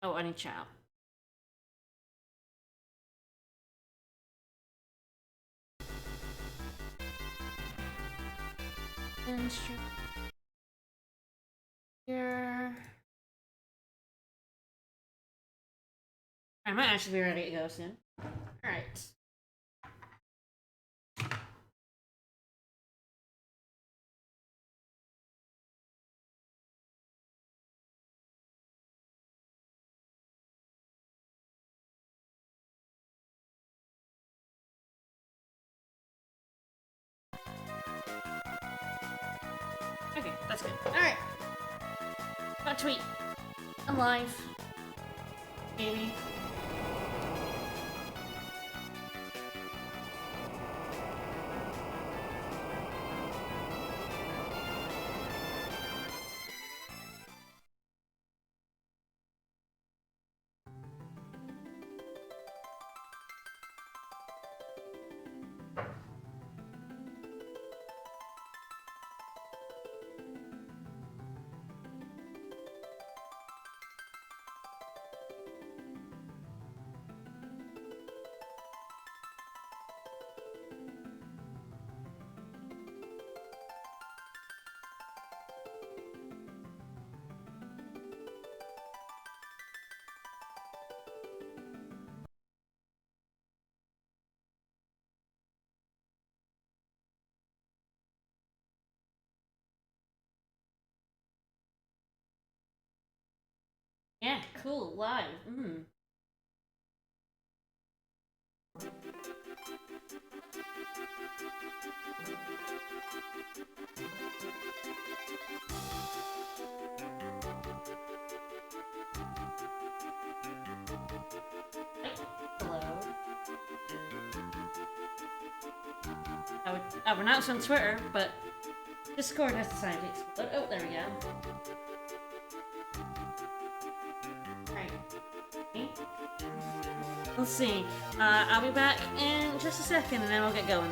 Oh, I need chow. Here. I might actually be ready to go soon. Alright. Okay, that's good. Alright. Got a tweet. I'm live. Maybe. Yeah, cool. Live. Hello. I would announce on Twitter, but Discord has decided to explode. Oh, there we go. Right. Okay. Let's see. I'll be back in just a second and then we'll get going.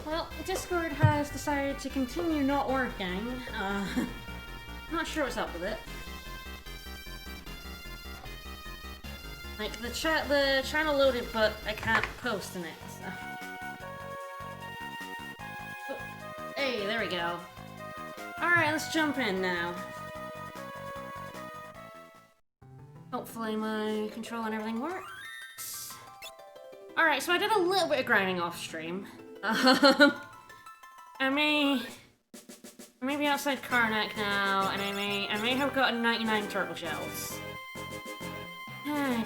Well, Discord has decided to continue not working. Not sure what's up with it. Like, the channel loaded, but I can't post in it, so. Oh, hey, there we go. Alright, let's jump in now. Hopefully my control and everything works. Alright, so I did a little bit of grinding off stream. I may be outside Karnak now, and I may have gotten 99 turtle shells.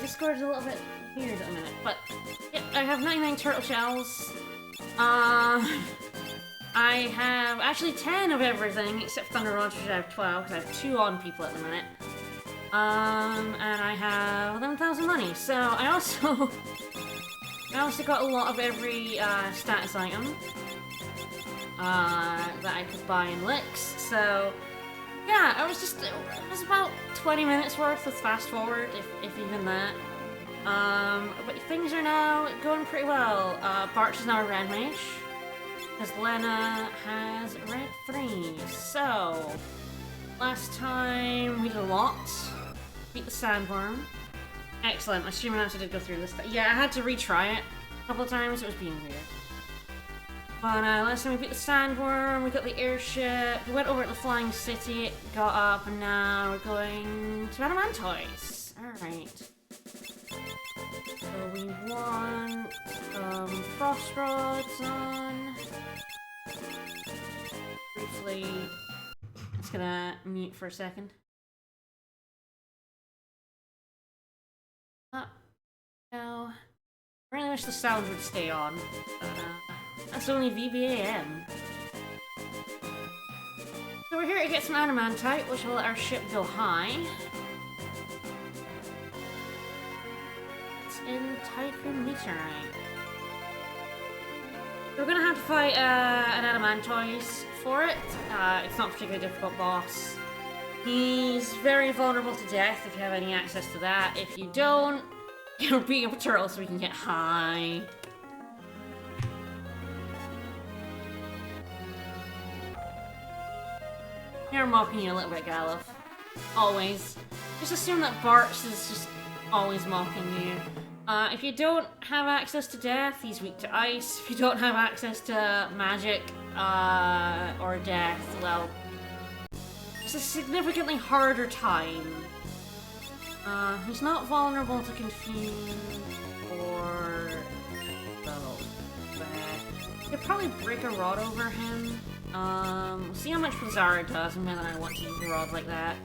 Discord's a little bit weird at the minute, but yeah, I have 99 turtle shells. I have actually 10 of everything except Thunder Rods, which I have 12 because I have 2 on people at the minute. And I have 11,000 money. So I also got a lot of every status item that I could buy in licks. So yeah, it was about 20 minutes worth with fast forward, if even that. But things are now going pretty well. Barch is now a red mage, because Lena has red 3. So last time we did a lot. Beat the sandworm. Excellent. My stream actually did go through this. Yeah, I had to retry it a couple of times. It was being weird. But last time we beat the sandworm, we got the airship, we went over to the flying city, it got up, and now we're going to Adamantoise. Alright. So we want frost rods on. Briefly, just gonna mute for a second. No. I really wish the sound would stay on, but that's only VBAM. So we're here to get some adamantite, which will let our ship go high. It's in Tycoon Meteorite. We're gonna have to fight an adamantoise for it. It's not a particularly difficult boss. He's very vulnerable to death if you have any access to that. If you don't, you're beating up a turtle so we can get high. You're mocking you a little bit, Galuf. Always. Just assume that Bartz is just always mocking you. If you don't have access to death, he's weak to ice. If you don't have access to magic, or death, well, it's a significantly harder time. He's not vulnerable to confuse or... well, you could probably break a rod over him. We'll see how much Blizzard does and whether I want to use a rod like that.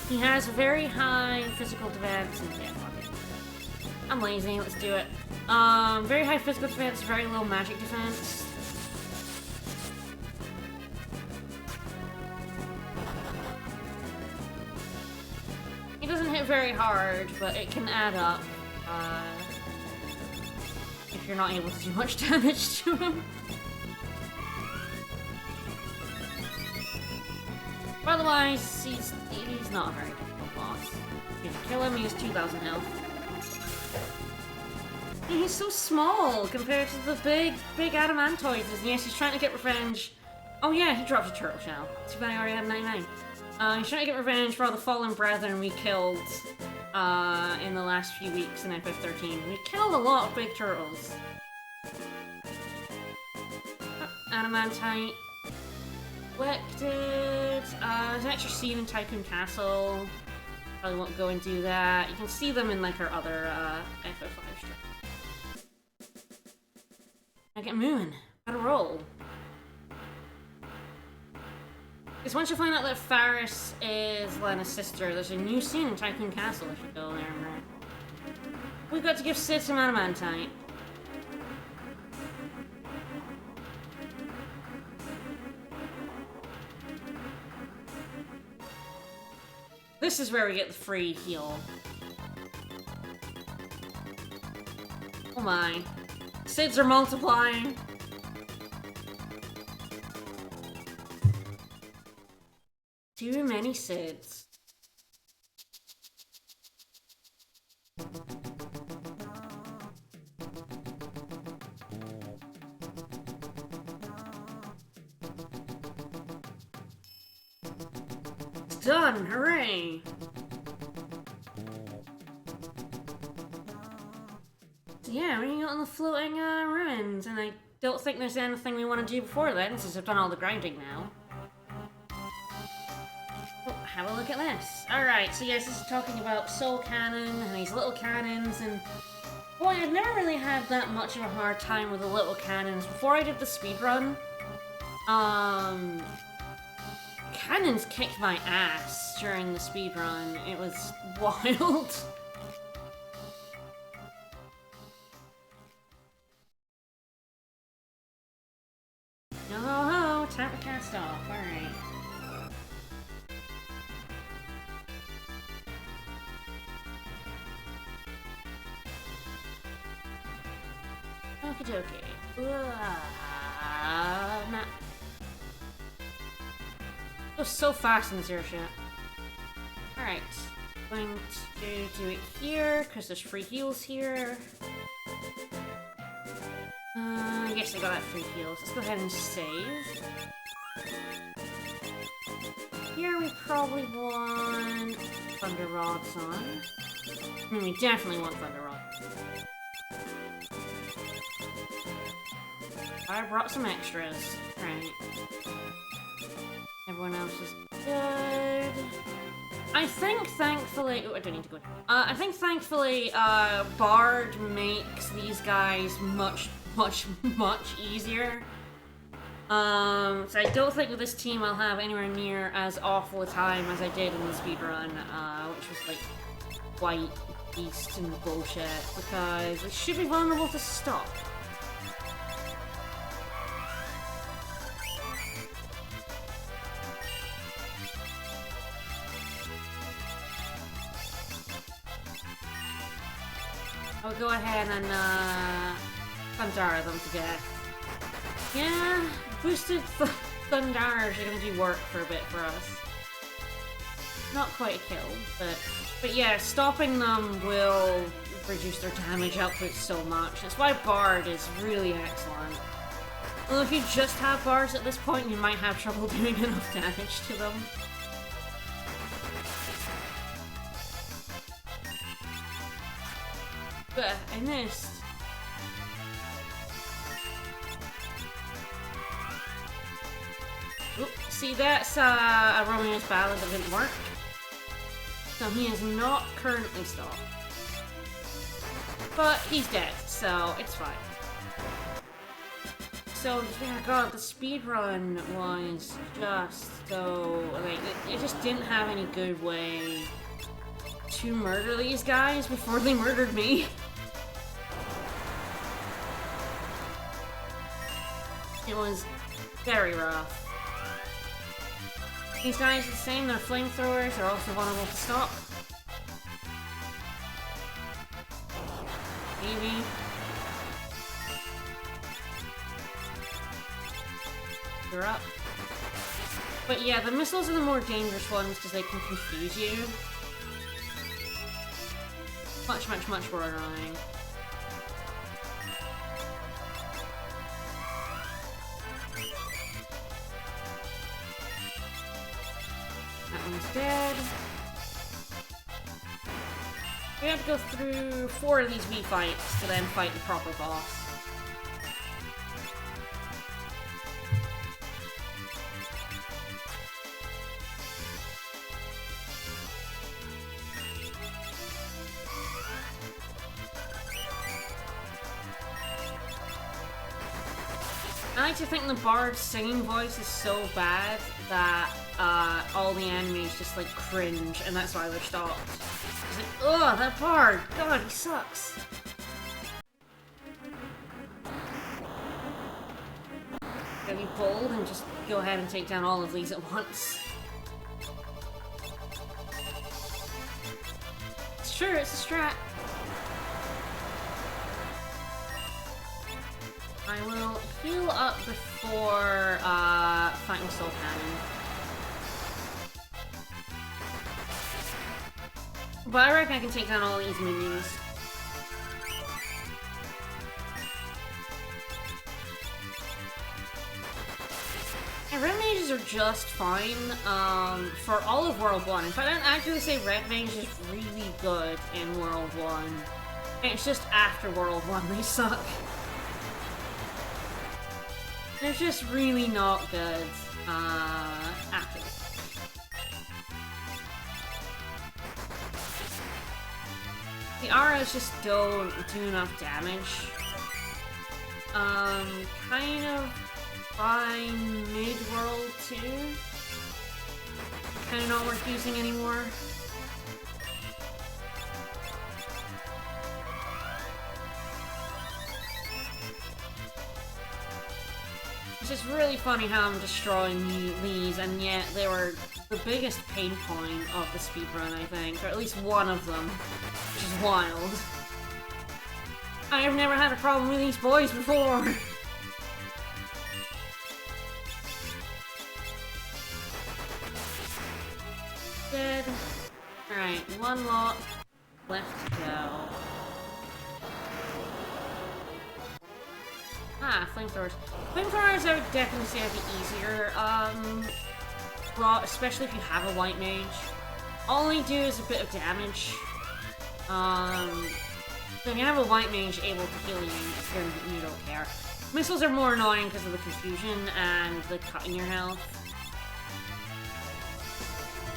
He has very high physical defense and yeah, fuck it. I'm lazy, let's do it. Very high physical defense, very low magic defense. He doesn't hit very hard, but it can add up. If you're not able to do much damage to him. Otherwise, he's not a very difficult boss. If you kill him, he has 2,000 health. He's so small compared to the big adamantoises. And yes, he's trying to get revenge. Oh yeah, he dropped a turtle shell. Too bad I already have 99. He's trying to get revenge for all the fallen brethren we killed in the last few weeks in FF13. We killed a lot of big turtles. Adamantite. Collected. There's an extra scene in Tycoon Castle. Probably won't go and do that. You can see them in like our other FF5 strip. Now get moving. Gotta roll. Because once you find out that Faris is Lena's sister, there's a new scene in Tycoon Castle if you go there. We've got to give Sid some adamantite. This is where we get the free heal. Oh my. Sids are multiplying. Too many Sids. Done! Hooray! Yeah, we got on the floating ruins, and I don't think there's anything we want to do before then, since I've done all the grinding now. Oh, have a look at this. Alright, so yes, this is talking about Soul Cannon and these little cannons, and boy, I've never really had that much of a hard time with the little cannons. Before I did the speedrun, cannons kicked my ass during the speedrun. It was wild. Oh, time to cast off. Alright. Okie dokie. Nah. Goes so fast in this airship. Alright. Going to do it here, because there's free heals here. Yes, I got that free heals. Let's go ahead and save. here we probably want Thunder Rods on. We definitely want Thunder Rods. I brought some extras. Right. Everyone else is good. I think, thankfully... Oh, I don't need to go. I think, thankfully, Bard makes these guys much easier. So I don't think with this team I'll have anywhere near as awful a time as I did in the speedrun, which was, like, white beast and bullshit, because it should be vulnerable to stop. I'll go ahead and, Thundara them to death. Yeah, boosted Thundars are gonna do work for a bit for us. Not quite a kill, but yeah, stopping them will reduce their damage output so much. That's why Bard is really excellent. Well, if you just have Bards at this point, you might have trouble doing enough damage to them. But I missed. Oop, see, that's a Romeo's ballad that didn't work. So he is not currently stopped. But he's dead, so it's fine. So, yeah, god, the speedrun was just so... like, it just didn't have any good way to murder these guys before they murdered me. It was very rough. These guys are the same, they're flamethrowers, they're also vulnerable to stop. Maybe. You're up. But yeah, the missiles are the more dangerous ones because they can confuse you. Much more annoying. That one's dead. We have to go through 4 of these Wii fights to then fight the proper boss. I like to think the Bard's singing voice is so bad that all the enemies just like cringe, and that's why they're stopped. It's like, ugh, that Bard! God, he sucks! Gotta be bold and just go ahead and take down all of these at once. It's true, it's a strat. I will heal up before fighting Soul Cannon. But I reckon I can take down all these minions. And red mages are just fine for all of World 1. In fact, I'd actually say red mage is really good in World 1. And it's just after World 1 they suck. They're just really not good after this. The auras just don't do enough damage. Kind of by mid-world 2. Kind of not worth using anymore. It's just really funny how I'm destroying these, and yet they were the biggest pain point of the speedrun, I think. Or at least one of them, which is wild. I've never had a problem with these boys before! Dead. Alright, one lot left to go. Ah, flamethrowers. Flamethrowers I would definitely say would be easier. slot, especially if you have a white mage. All they do is a bit of damage. So if you have a white mage able to heal you, you don't care. Missiles are more annoying because of the confusion and the cutting your health.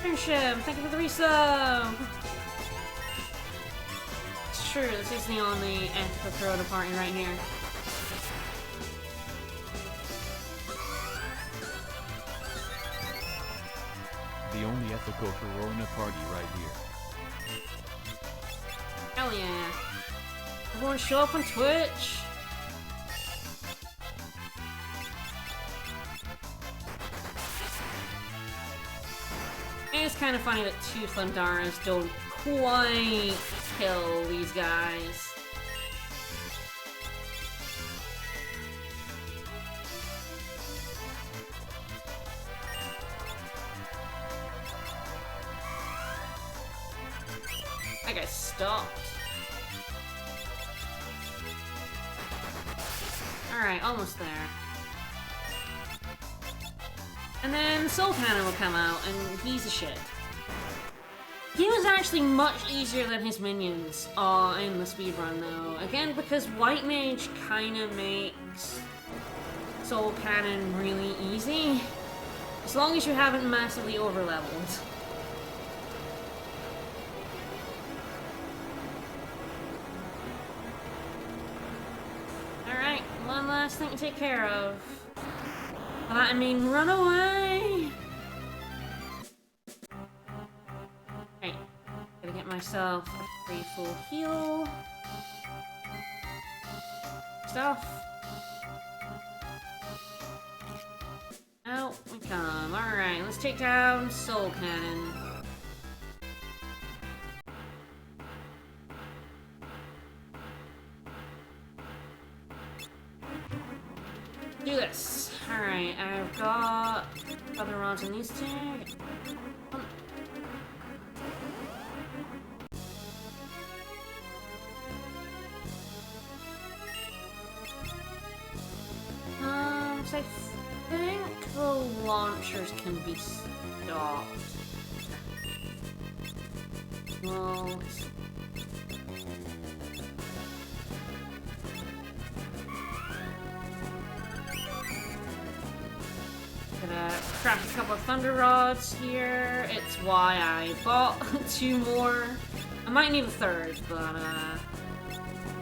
Friendship, thank you for the resub! It's true, this is the only ethical Corona party right here. The only ethical Corona party right here. Hell yeah. Everyone show up on Twitch! And it's kind of funny that two Thundaras don't quite kill these guys. That guy stopped. Alright, almost there. And then Soul Cannon will come out, and he's a shit. He was actually much easier than his minions in the speedrun, though. Again, because White Mage kinda makes Soul Cannon really easy. As long as you haven't massively overleveled. Alright, one last thing to take care of. By that I mean run away! Right, gotta get myself a free full heal. Stuff. Out we come. Alright, let's take down Soul Cannon. Do this. Alright, I've got other rods in these two. So I think the launchers can be stopped. Well, gonna craft a couple of thunder rods here. It's why I bought two more. I might need a third, but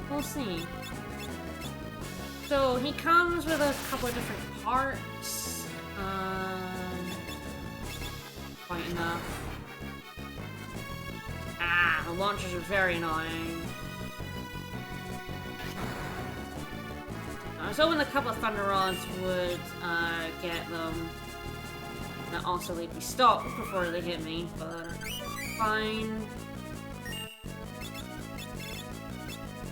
we'll see. So he comes with a couple of different parts. Quite enough. Ah, the launchers are very annoying. I was hoping a couple of thunder rods would get them. And also they'd be stopped before they hit me, but fine.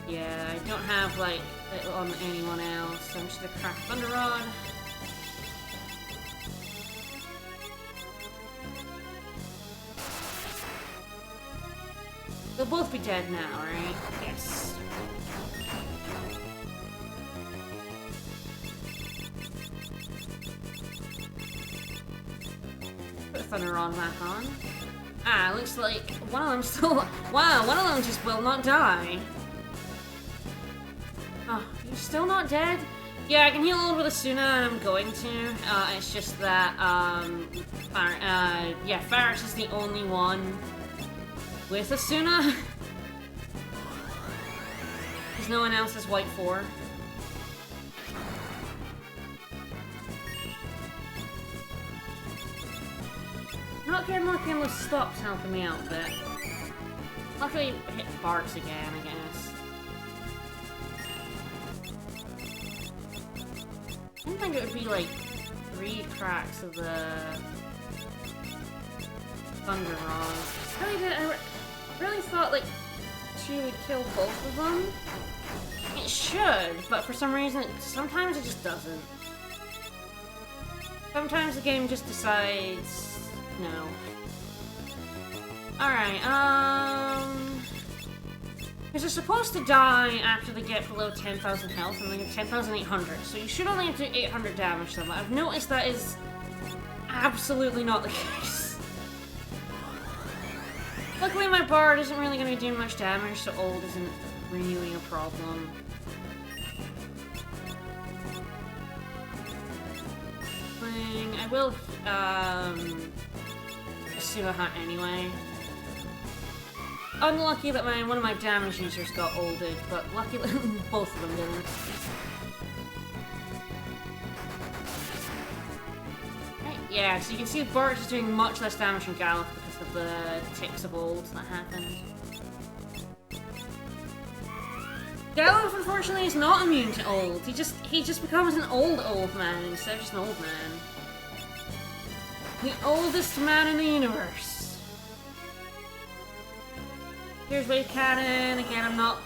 Yeah, I don't have like it on anyone else, so I'm just gonna crack thunder rod. They'll both be dead now, right? Yes. Put thunder rod back on. Ah, looks like one of them still. Wow, one of them just will not die. Oh, you're still not dead? Yeah, I can heal old with Asuna, and I'm going to. It's just that, yeah, Faris is the only one with Asuna. Because no one else has White 4. Not getting more Kindle stops helping me out a bit. Luckily, hit Barks again, I guess. I didn't think it would be like 3 cracks of the thunder rod. I really thought like 2 would kill both of them. It should, but for some reason, sometimes it just doesn't. Sometimes the game just decides no. Alright, because they're supposed to die after they get below 10,000 health, and they get 10,800, so you should only have to do 800 damage to them. I've noticed that is absolutely not the case. Luckily my bard isn't really going to do much damage, so ult isn't really a problem. I will, assume a hunt anyway. Unlucky that one of my damage users got ulted, but luckily both of them didn't. Right, yeah, so you can see the Bart is doing much less damage than Galuf because of the ticks of ult that happened. Galuf, unfortunately, is not immune to ult. He just becomes an old man instead of just an old man. The oldest man in the universe. Here's Wave Cannon. Again, I'm not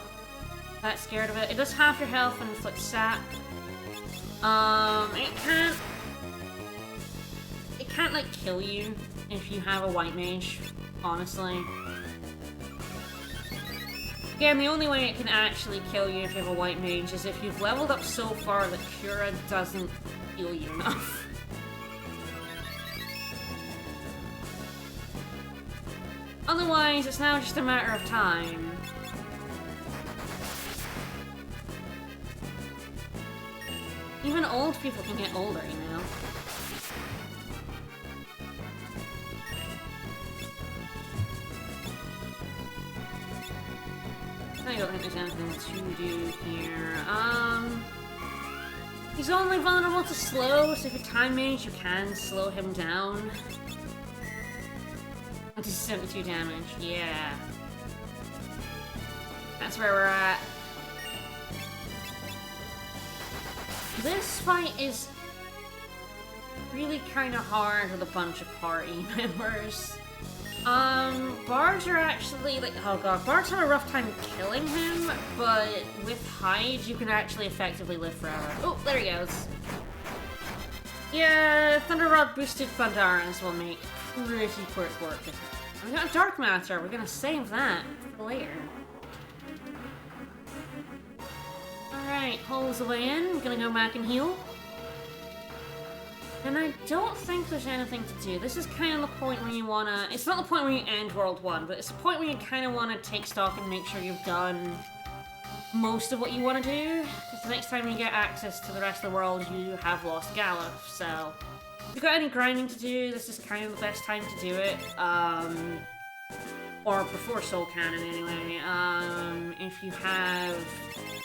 that scared of it. It does half your health and inflicts sap. It can't like kill you if you have a white mage, honestly. Again, the only way it can actually kill you if you have a white mage is if you've leveled up so far that Cura doesn't heal you enough. Otherwise, it's now just a matter of time. Even old people can get older, you know? I don't think there's anything to do here. He's only vulnerable to slow, so if you're time mage, you can slow him down. That is 72 damage, yeah. That's where we're at. This fight is really kind of hard with a bunch of party members. Bards are actually like, oh god, bards have a rough time killing him, but with Hyde, you can actually effectively live forever. Oh, there he goes. Yeah, Thunder Rod boosted Thundarans will make pretty quick work. We got a Dark Matter, we're gonna save that for later. Alright, hole's the way in, we're gonna go back and heal. And I don't think there's anything to do. This is kind of the point where you wanna... It's not the point where you end World 1, but it's the point where you kind of want to take stock and make sure you've done most of what you want to do. Because the next time you get access to the rest of the world, you have lost Galuf, so... If you've got any grinding to do, this is kind of the best time to do it. Or before Soul Cannon, anyway. If you have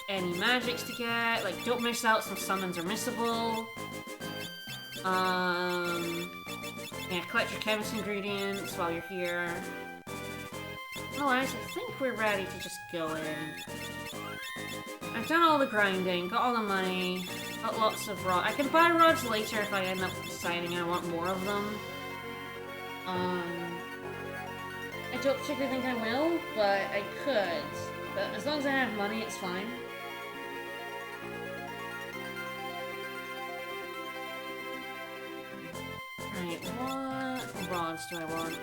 any magics to get, like, don't miss out, some summons are missable. Yeah, collect your chemist ingredients while you're here. Otherwise, I think we're ready to just go in. I've done all the grinding, got all the money, got lots of rods. I can buy rods later if I end up deciding I want more of them. I don't particularly think I will, but I could. But as long as I have money, it's fine. Right, what rods do I want?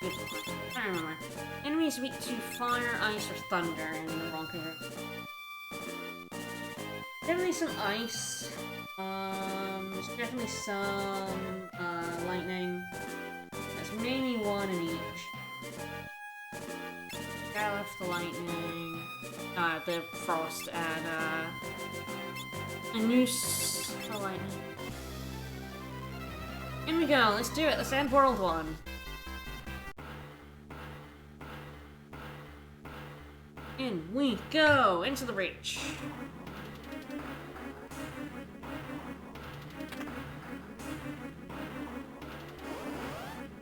Good. I don't remember. Enemies weak to fire, ice, or thunder in the wrong here. Definitely some ice. There's definitely some lightning. There's maybe one in each. Galuf, the lightning, the frost, and a noose, the lightning. In we go, let's do it, let's end World 1. In we go, into the breach.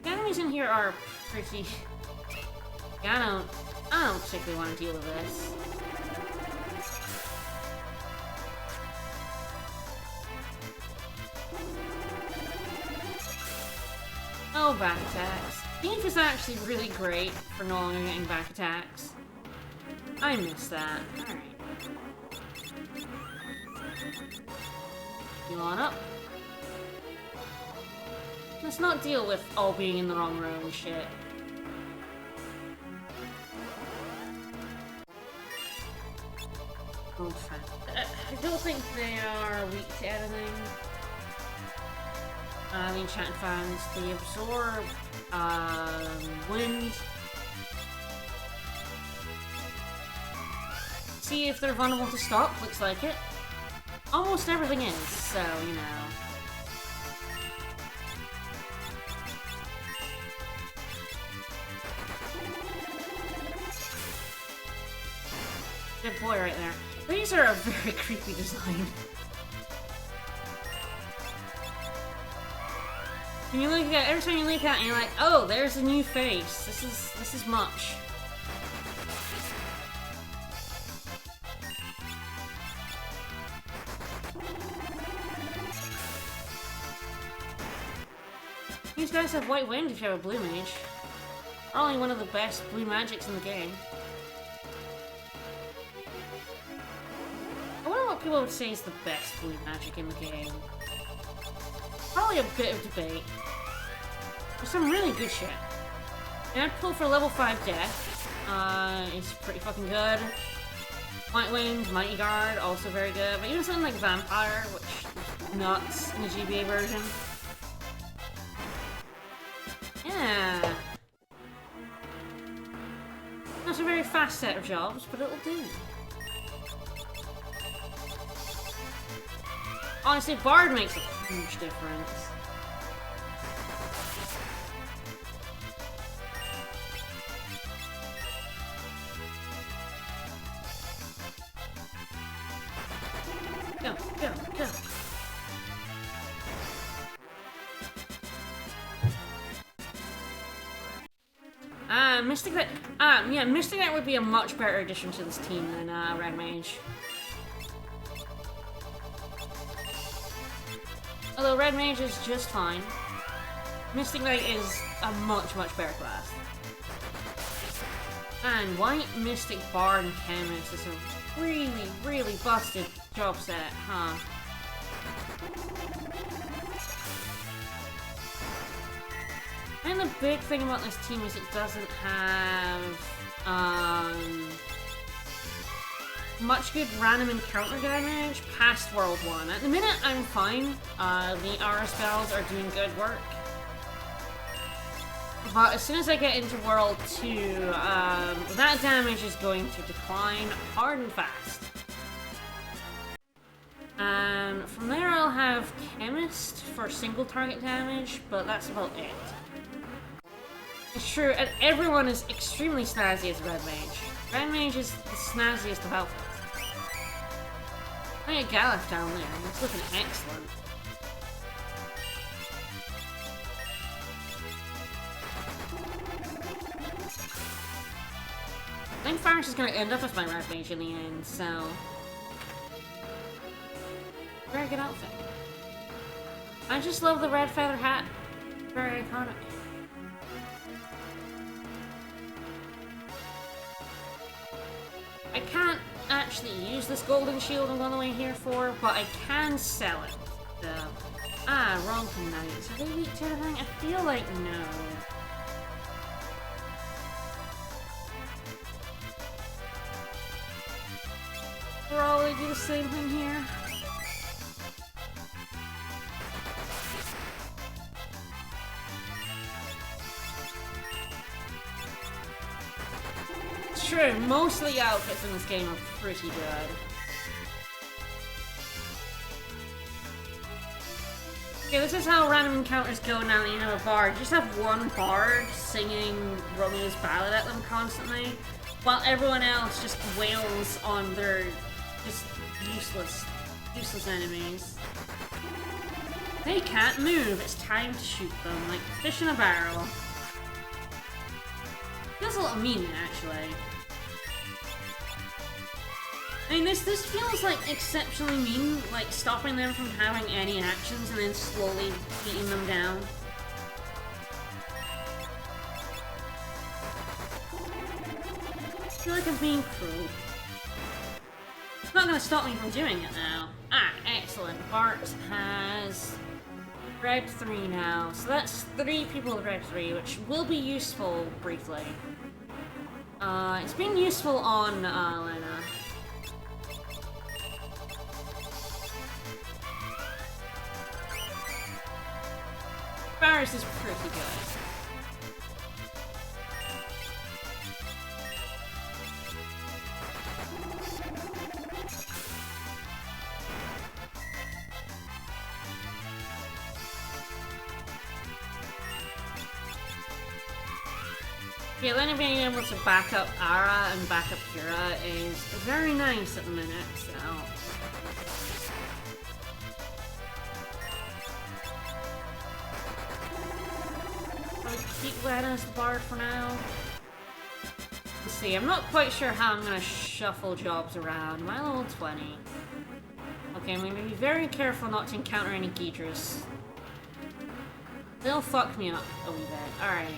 The enemies in here are pretty... Yeah, I don't particularly want to deal with this. Oh, back attacks. Thief is actually really great for no longer getting back attacks. I miss that. Alright. Heal on up. Let's not deal with all being in the wrong row and shit. Oh, I don't think they are weak to anything. The enchanted fans, the absorb, wind. See if they're vulnerable to stock, looks like it. Almost everything is, so, you know. Good boy right there. These are a very creepy design. When you look at every time you look at it, you're like, oh, there's a new face. This is much. These guys have white wind if you have a blue mage. Probably one of the best blue magics in the game. I wonder what people would say is the best blue magic in the game. Probably a bit of debate. There's some really good shit. And I'd pull for level 5 death. It's pretty fucking good. White Wind, Mighty Guard, also very good. But even something like Vampire, which is nuts in the GBA version. Yeah. Not a very fast set of jobs, but it'll do. Honestly, Bard makes a huge difference. Go, go, go. Mystic Knight. Yeah, Mystic Knight would be a much better addition to this team than Red Mage. Although Red Mage is just fine, Mystic Knight is a much, much better class. And White, Mystic, Bard, and Chemist is a really, really busted job set, huh? And the big thing about this team is it doesn't have much good random encounter damage past World 1. At the minute, I'm fine. The aura spells are doing good work. But as soon as I get into World 2, that damage is going to decline hard and fast. And from there I'll have Chemist for single target damage, but that's about it. It's true, and everyone is extremely snazzy as Red Mage. Red Mage is the snazziest of outfits. I got Galef down there, it's looking excellent. I think Faris is going to end up as my Red Mage in the end, so... Very good outfit. I just love the red feather hat. Very iconic. I can't actually use this golden shield I'm on the way here for, but I can sell it. So, Ronkin Knights. Are they weak to anything? I feel like no. Probably do the same thing here. It's true, most of the outfits in this game are pretty good. Okay, this is how random encounters go now that you have a bard. You just have one bard singing Romeo's ballad at them constantly, while everyone else just wails on their just useless enemies. They can't move, it's time to shoot them, like fish in a barrel. Feels a little mean, actually. I mean, this feels like exceptionally mean, like stopping them from having any actions and then slowly beating them down. I feel like I'm being cruel. It's not gonna stop me from doing it now. Excellent. Bart has Red 3 now. So that's 3 people with Red 3, which will be useful briefly. It's been useful on Lena. Faris is pretty good. Yeah, then being able to back up Ara and back up Kira is very nice at the minute, so... I'll keep Lana as the bard for now. Let's see, I'm not quite sure how I'm gonna shuffle jobs around. Am I level 20? Okay, I'm gonna be very careful not to encounter any Ghidras. They'll fuck me up a wee bit. Alright.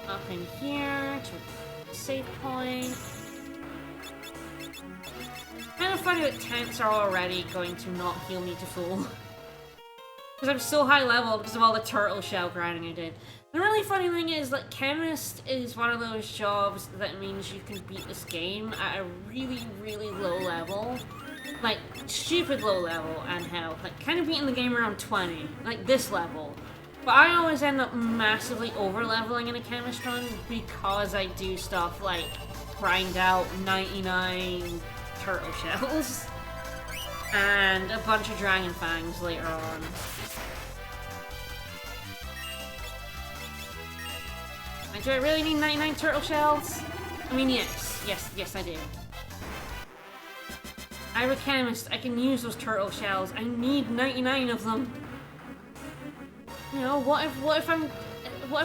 Up in here to a save point. Kind of funny that tents are already going to not heal me to full. Because I'm so high level because of all the turtle shell grinding I did. The really funny thing is that chemist is one of those jobs that means you can beat this game at a really, really low level. Like, stupid low level and health. Like, kind of beating the game around 20. Like, this level. But I always end up massively over-leveling in a chemist run because I do stuff like grind out 99 turtle shells and a bunch of dragon fangs later on. Like, do I really need 99 turtle shells? I mean, yes, I do. I'm a chemist, I can use those turtle shells. I need 99 of them. You know, what if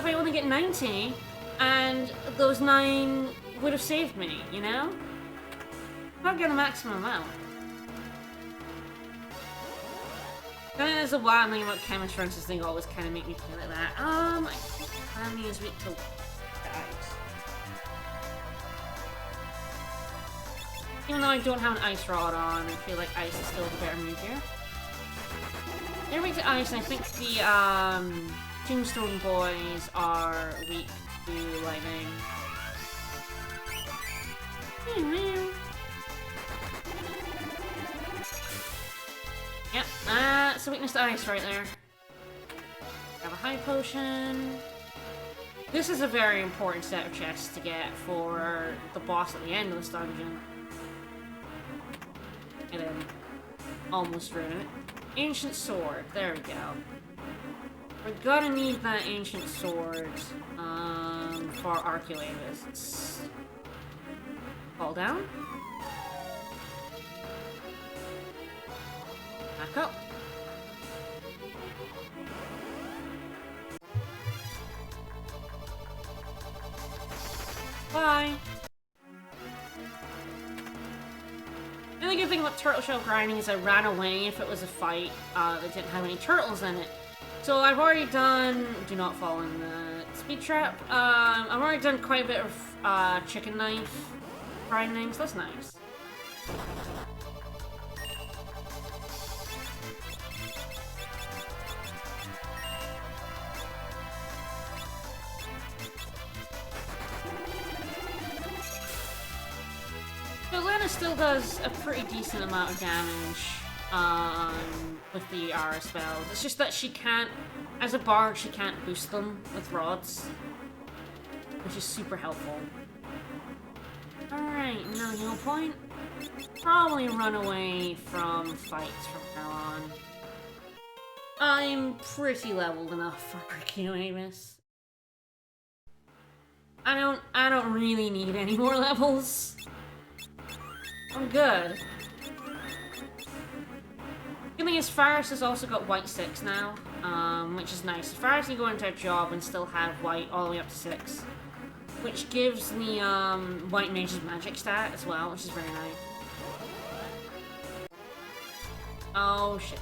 I only get 90 and those 9 would have saved me, you know? I'll get the maximum amount. I think there's a wild thing about chemist runs is they always kind of make me feel like that. I think Sammy is weak to ice. Even though I don't have an ice rod on, I feel like ice is still the better move here. They're weak to ice, and I think the Tombstone boys are weak to lightning. Yep, that's a weakness to ice right there. Have a high potion. This is a very important set of chests to get for the boss at the end of this dungeon. And then almost ruin it. Ancient sword. There we go. We're gonna need that ancient sword for Arcuatus. Fall down. Back up. Bye. The only good thing about turtle shell grinding is I ran away if it was a fight that didn't have any turtles in it. So I've already done... Do not fall in the speed trap. I've already done quite a bit of chicken knife grinding, so that's nice. Lana still does a pretty decent amount of damage with the Ara spells. It's just that she can't, as a bard, she can't boost them with rods, which is super helpful. Alright, no heal point. Probably run away from fights from now on. I'm pretty leveled enough for Arcuatus. I don't really need any more levels. I'm good. The thing is, Faris has also got white 6 now, which is nice. Faris can go into a job and still have white all the way up to 6, which gives the white mage's magic stat as well, which is very nice. Oh shit.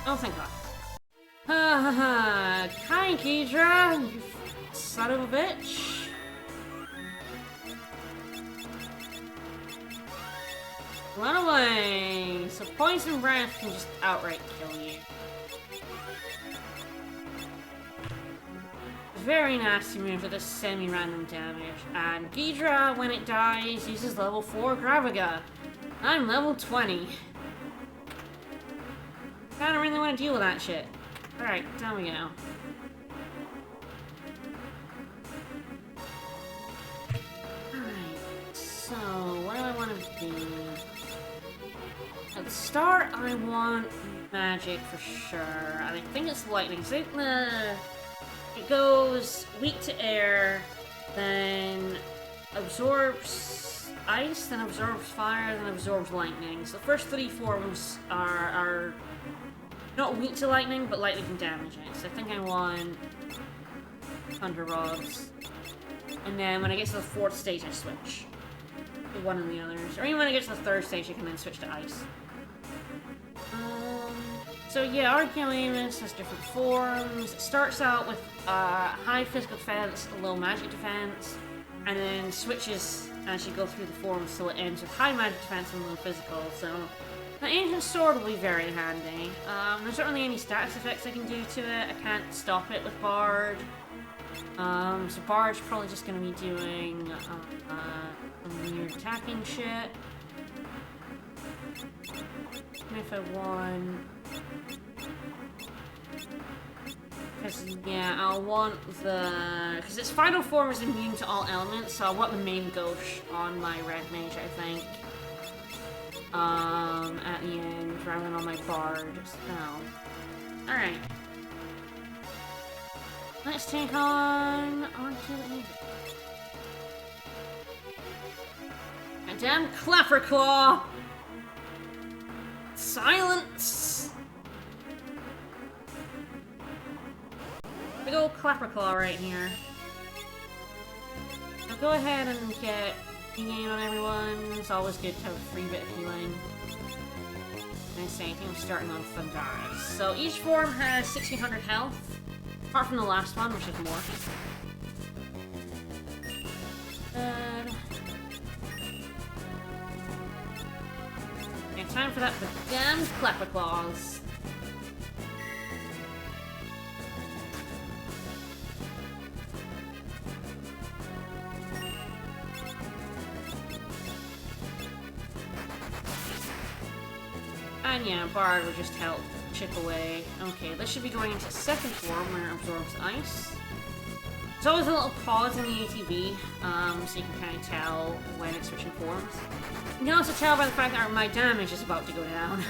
Oh, thank God. Ha ha ha! Hi, Ghidra! You son of a bitch! Run away! So poison breath can just outright kill you. very nasty move that does semi-random damage. And Ghidra, when it dies, uses level 4 Gravaga. I'm level 20. I don't really want to deal with that shit. Alright, down we go. Alright, so what do I want to do? At the start, I want magic for sure. And I think it's lightning. So it goes weak to air, then absorbs ice, then absorbs fire, then absorbs lightning. So the first 3 forms are not weak to lightning, but lightning can damage it. So I think I want Thunder Rods. And then when I get to the 4th stage, I switch to one of the others. Or even when I get to the 3rd stage, I can then switch to ice. So yeah, Archaeoamus has different forms. It starts out with high physical defense, low magic defense, and then switches as you go through the forms till it ends with high magic defense and low physical. So the Ancient Sword will be very handy. There's not really any status effects I can do to it. I can't stop it with Bard. So Bard's probably just going to be doing some weird attacking shit. And if I want... Because, yeah, I'll want the... Because its final form is immune to all elements, so I'll want the main gauche on my red mage, I think. At the end, rather than on my bard. So, alright. Let's take on... A damn Clapperclaw! Silence! Big old Clapperclaw right here. So go ahead and get healing on everyone. It's always good to have a free bit of healing. And I say, I think I'm starting on Thundaris. So each form has 1600 health. Apart from the last one, which is more. Okay, time for that damn Clapperclaws. And yeah, Bard would just help chip away. Okay, this should be going into 2nd form where it absorbs ice. There's always a little pause in the ATB, so you can kind of tell when it's switching forms. You can also tell by the fact that my damage is about to go down.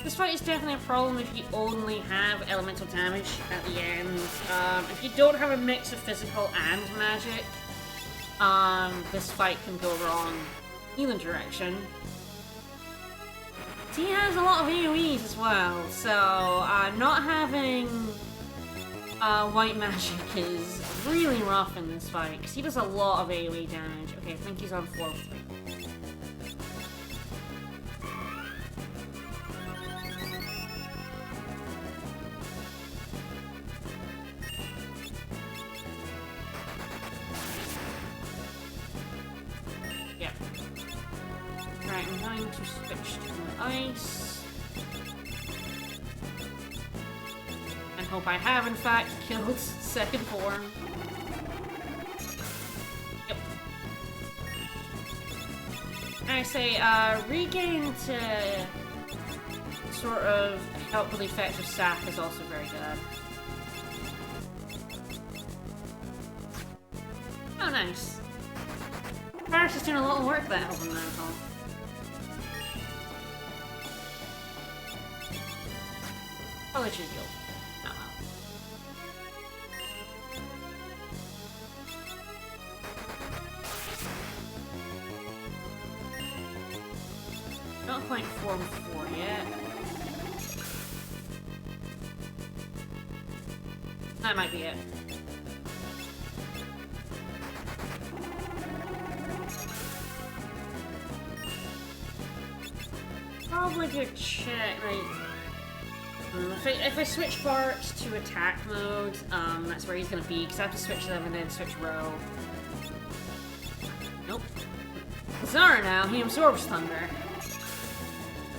This fight is definitely a problem if you only have elemental damage at the end. If you don't have a mix of physical and magic, this fight can go wrong either direction. He has a lot of AoEs as well, so not having white magic is really rough in this fight, because he does a lot of AoE damage. Okay, I think he's on 4-3. Yep. Right, I'm going to switch to ice. And hope I have, in fact, killed 2nd form. Yep. And I say, regain to sort of help with the effects of sap is also very good. Oh, nice. Paris is doing a lot of work that helping that help. I'll let you heal. Oh well. Not quite form 4 yet. That might be it. Probably gonna check, like, if I switch parts to attack mode, that's where he's gonna be, because I have to switch them and then switch row. Nope. Zara now, he absorbs thunder.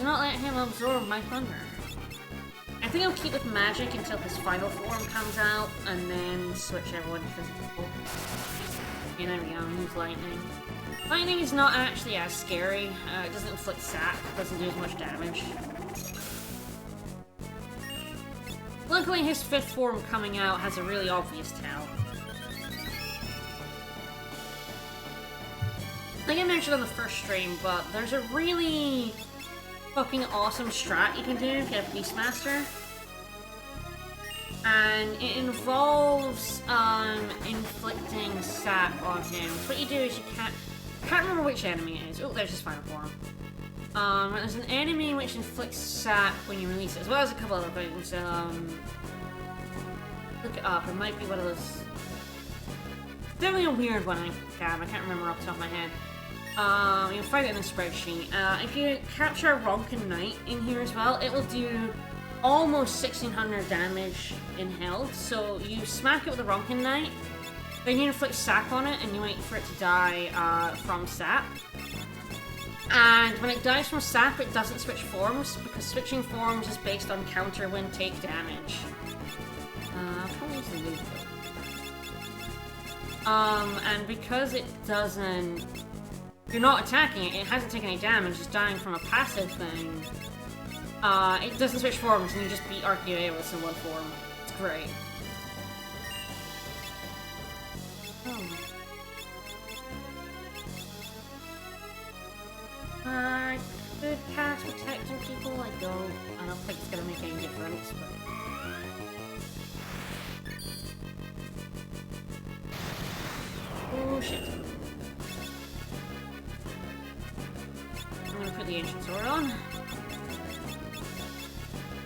Do not let him absorb my thunder. I think I'll keep with magic until his final form comes out, and then switch everyone to physical. Okay, there we go, use lightning. Lightning is not actually as scary. It doesn't inflict sap, doesn't do as much damage. Luckily, his 5th form coming out has a really obvious tell. Like I mentioned on the first stream, but there's a really fucking awesome strat you can do if you have Beastmaster. And it involves inflicting sap on him. So what you do is you can't remember which enemy it is. Oh, there's his final form. There's an enemy which inflicts sap when you release it, as well as a couple other things. Look it up. It might be one of those. Definitely a weird one. Damn, I can't remember off the top of my head. You'll find it in the spreadsheet. If you capture a Ronkin Knight in here as well, it will do almost 1600 damage in health. So you smack it with a Ronkin Knight, then you inflict sap on it, and you wait for it to die from sap. And when it dies from sap, it doesn't switch forms, because switching forms is based on counter when take damage. Probably use the move though. And because it doesn't... You're not attacking it, it hasn't taken any damage, it's dying from a passive thing. It doesn't switch forms, and you just beat Archaeolus in one form. It's great. Oh. I could cast Protect on people, I don't think it's gonna make any difference, but... Oh shit. I'm gonna put the Ancient Sword on.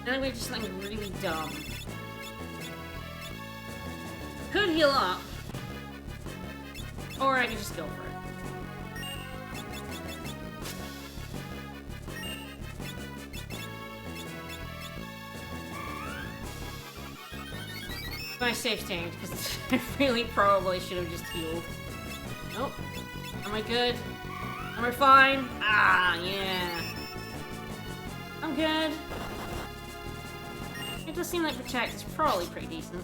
Then I'm gonna do something really dumb. Could heal up. Or I could just go for it. My safe stand, because I really probably should have just healed. Nope. Am I good? Am I fine? Ah, yeah. I'm good. It does seem like Protect is probably pretty decent.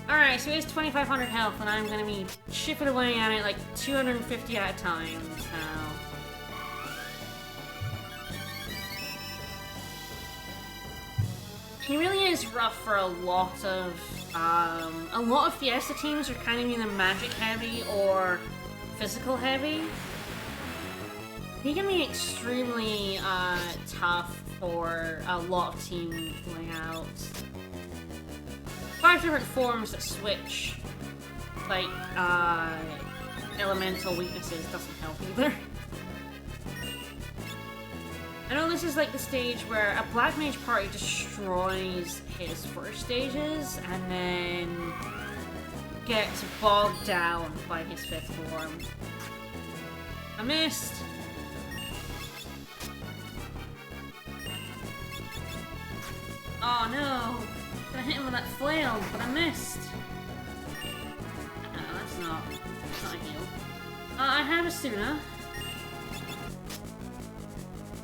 Alright, so he has 2500 health, and I'm gonna be chipping away at it like 250 at a time, so... He really is rough for a lot of Fiesta teams are kind of either magic heavy or physical heavy. He can be extremely tough for a lot of team layouts. 5 different forms that switch, like, elemental weaknesses doesn't help either. I know this is like the stage where a Black Mage party destroys his first stages and then gets bogged down by his 5th form. I missed! Oh no! I hit him with that flail, but I missed! Oh, that's not a heal. I have a Suna.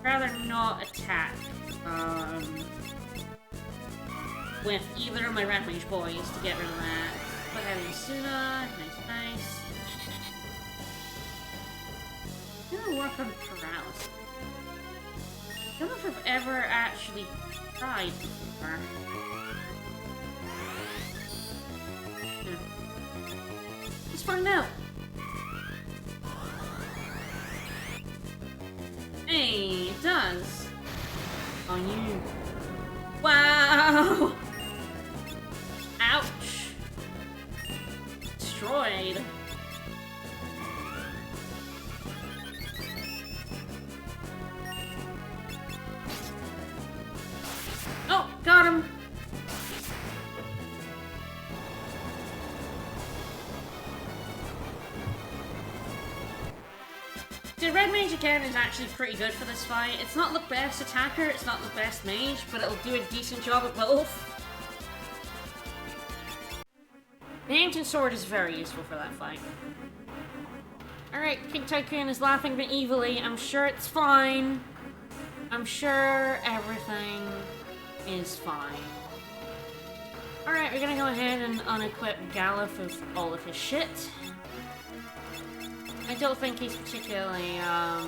Rather not attack with either of my Red Mage boys to get rid of that. But having Suna, nice. I'm gonna work on paralysis. I don't know if I've ever actually tried before. Let's find out. Hey, it does. On you. Wow! Ouch. Destroyed. Oh, got him. The Red Mage again is actually pretty good for this fight. It's not the best attacker, it's not the best mage, but it'll do a decent job at both. The Ancient Sword is very useful for that fight. Alright, King Tycoon is laughing a bit evilly. I'm sure it's fine. I'm sure everything is fine. Alright, we're gonna go ahead and unequip Galuf of all of his shit. I don't think he's particularly, I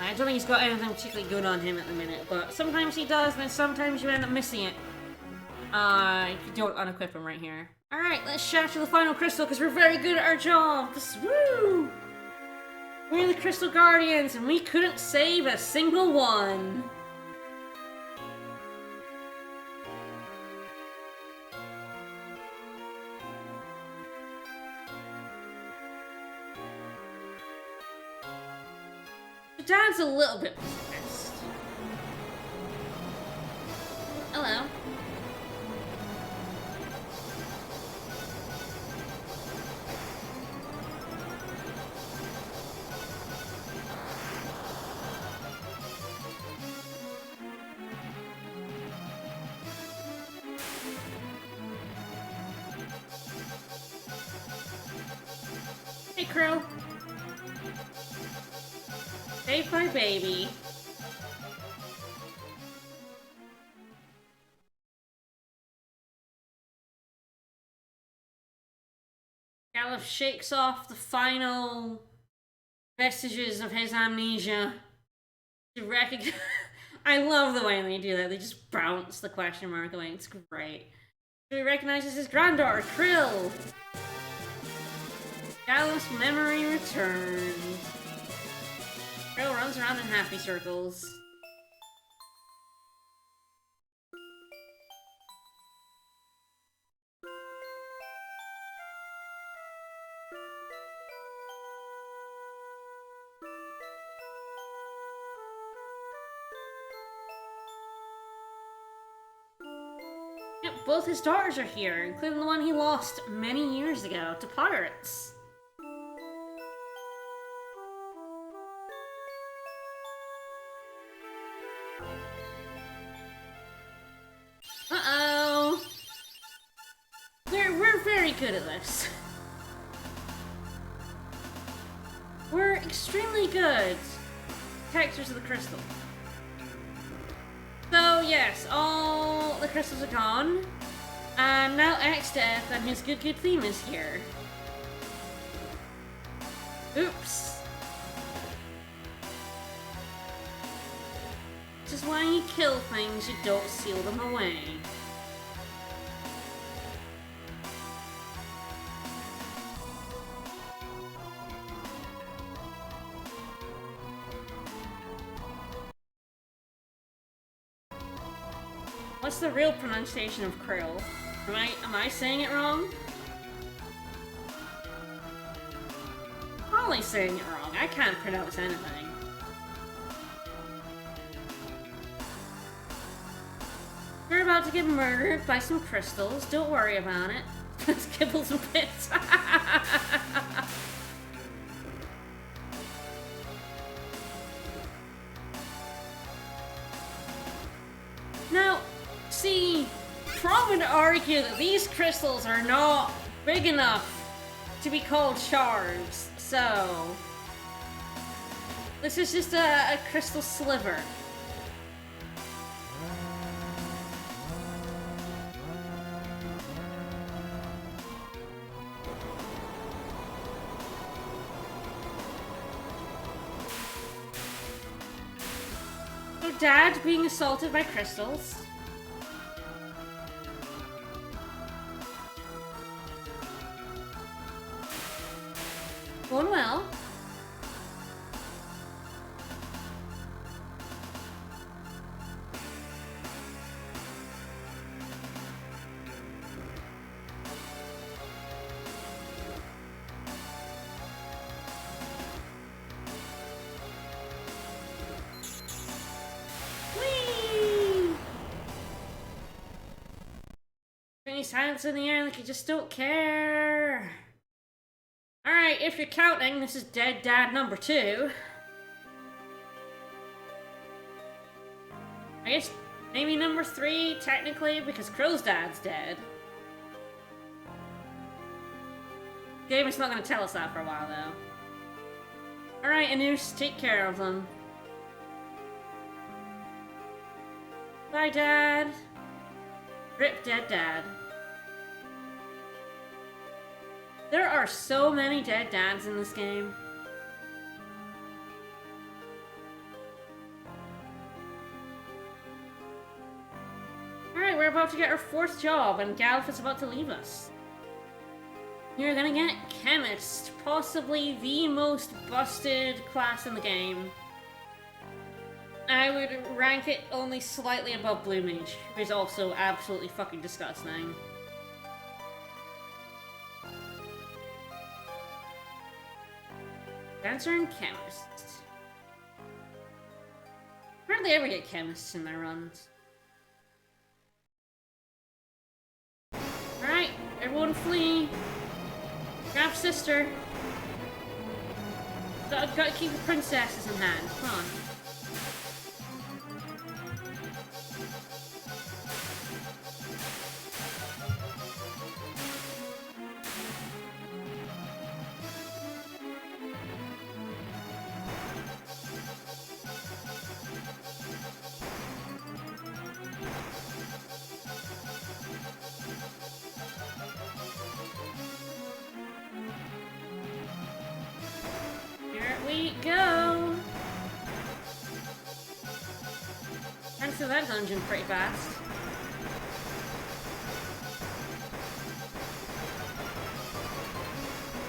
don't think he's got anything particularly good on him at the minute, but sometimes he does, and then sometimes you end up missing it. If you don't unequip him right here. Alright, let's shatter the final crystal, because we're very good at our job! Woo! We're the Crystal Guardians, and we couldn't save a single one! Dad's a little bit pissed. Hello. Hey, Crow. Save my baby. Galuf shakes off the final vestiges of his amnesia to recognize. I love the way they do that. They just bounce the question mark away. It's great. So he recognizes his granddaughter, Krill. Galuf's memory returns. Krill runs around in happy circles. Yep, both his daughters are here, including the one he lost many years ago to pirates. Uh-oh. We're very good at this. We're extremely good protectors of the crystal. So yes, all the crystals are gone. And now X-Death and his good theme is here. Oops. Which is why you kill things, you don't seal them away. What's the real pronunciation of krill? Am I saying it wrong? Probably saying it wrong. I can't pronounce anything. We're about to get murdered by some crystals. Don't worry about it. Let's kibble some bits. Now, see, Prom would argue that these crystals are not big enough to be called shards, so this is just a crystal sliver. So Dad being assaulted by crystals. Going well. Whee! Any silence in the air like you just don't care. Alright, if you're counting, this is Dead Dad number 2. I guess maybe number 3, technically, because Crow's dad's dead. Game is not going to tell us that for a while, though. Alright, Anus, take care of them. Bye, Dad. Rip dead dad. There are so many dead dads in this game. Alright, we're about to get our 4th job, and Galf is about to leave us. You're gonna get chemist, possibly the most busted class in the game. I would rank it only slightly above Blue Mage, who is also absolutely fucking disgusting. Dancer and chemist. Hardly ever get chemists in their runs. Alright, everyone flee. Grab sister. Gotta keep the princesses in hand. Come on. We go! And through that dungeon pretty fast.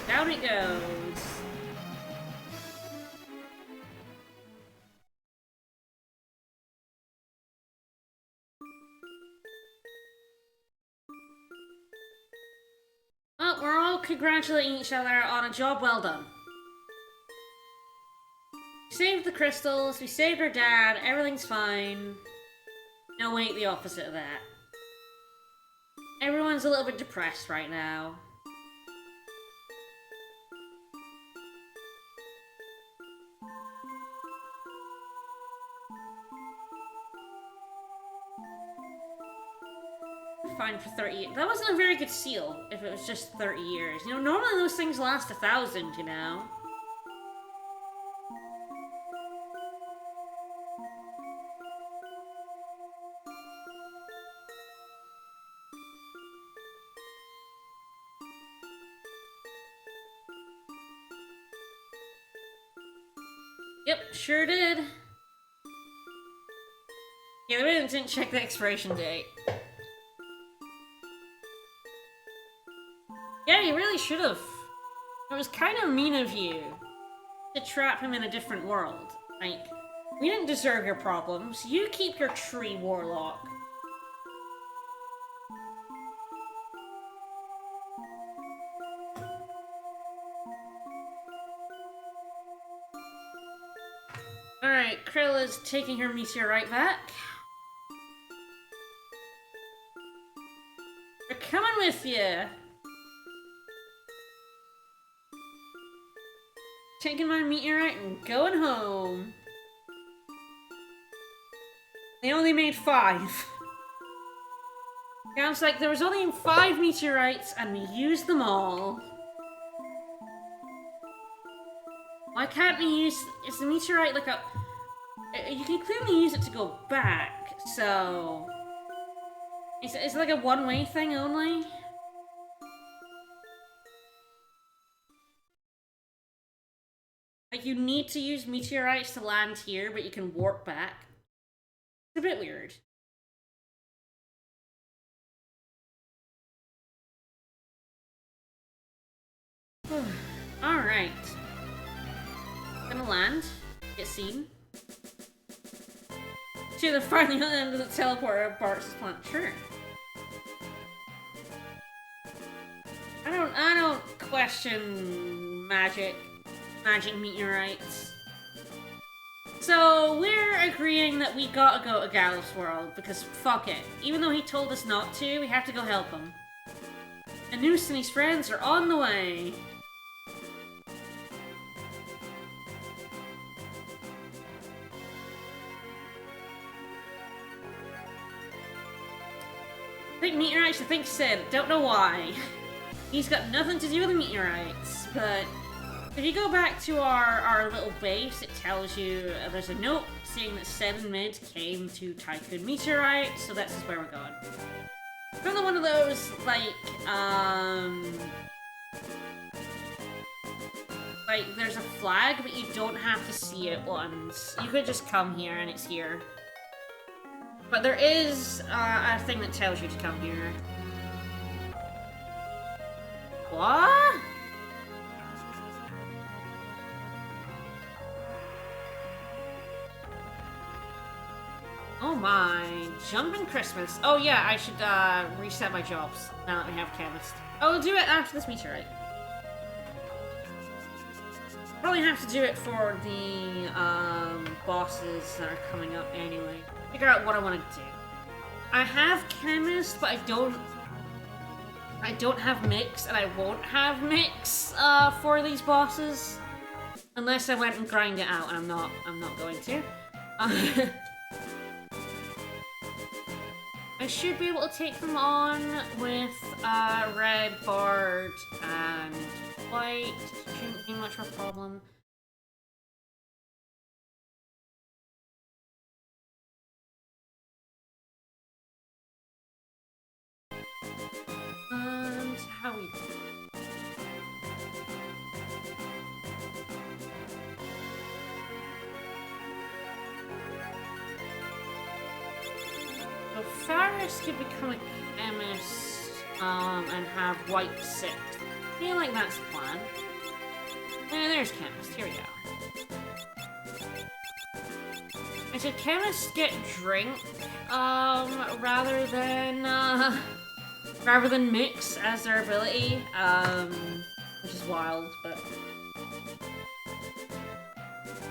Down it goes! Well, we're all congratulating each other on a job well done. We saved the crystals, we saved our dad, everything's fine. No, wait, the opposite of that. Everyone's a little bit depressed right now. Fine for 30 years. That wasn't a very good seal if it was just 30 years. You know, normally those things last 1,000, you know? Yep, sure did. Yeah, they didn't check the expiration date. Yeah, you really should have. It was kind of mean of you to trap him in a different world. Like, we didn't deserve your problems. You keep your tree, Warlock. Alright, Krill is taking her meteorite back. We're coming with you. Taking my meteorite and going home. They only made 5. I was like, there was only 5 meteorites and we used them all. Why can't we use... Is the meteorite like a... You can clearly use it to go back, so... Is it like a one-way thing only? Like, you need to use meteorites to land here, but you can warp back. It's a bit weird. Alright. Gonna land. Get seen. To the finally end of the teleporter Bart's planet. Sure. I don't question magic meteorites. So we're agreeing that we gotta go to Gallows World because fuck it. Even though he told us not to, we have to go help him. And Noose and his friends are on the way. I think meteorites, I think Sid. Don't know why. He's got nothing to do with the meteorites, but If you go back to our little base, it tells you there's a note saying that 7 mid came to Tycoon Meteorite, so that's just where we're going. Another one of those, like, there's a flag, but you don't have to see it once. You could just come here, and it's here. But there is a thing that tells you to come here. What? Oh my, jumping Christmas. Oh yeah, I should reset my jobs now that we have chemist. Oh, we'll do it after this meteorite. Probably have to do it for the bosses that are coming up anyway. Figure out what I want to do. I have chemist, but I don't have mix, and I won't have mix for these bosses unless I went and grind it out, and I'm not going to. I should be able to take them on with red, bard, and white. Shouldn't be much of a problem. And how we do? So Faris could become a chemist and have white 6. I feel like that's the plan. And there's chemist. Here we go. I said chemists get drink rather than mix as their ability, which is wild, but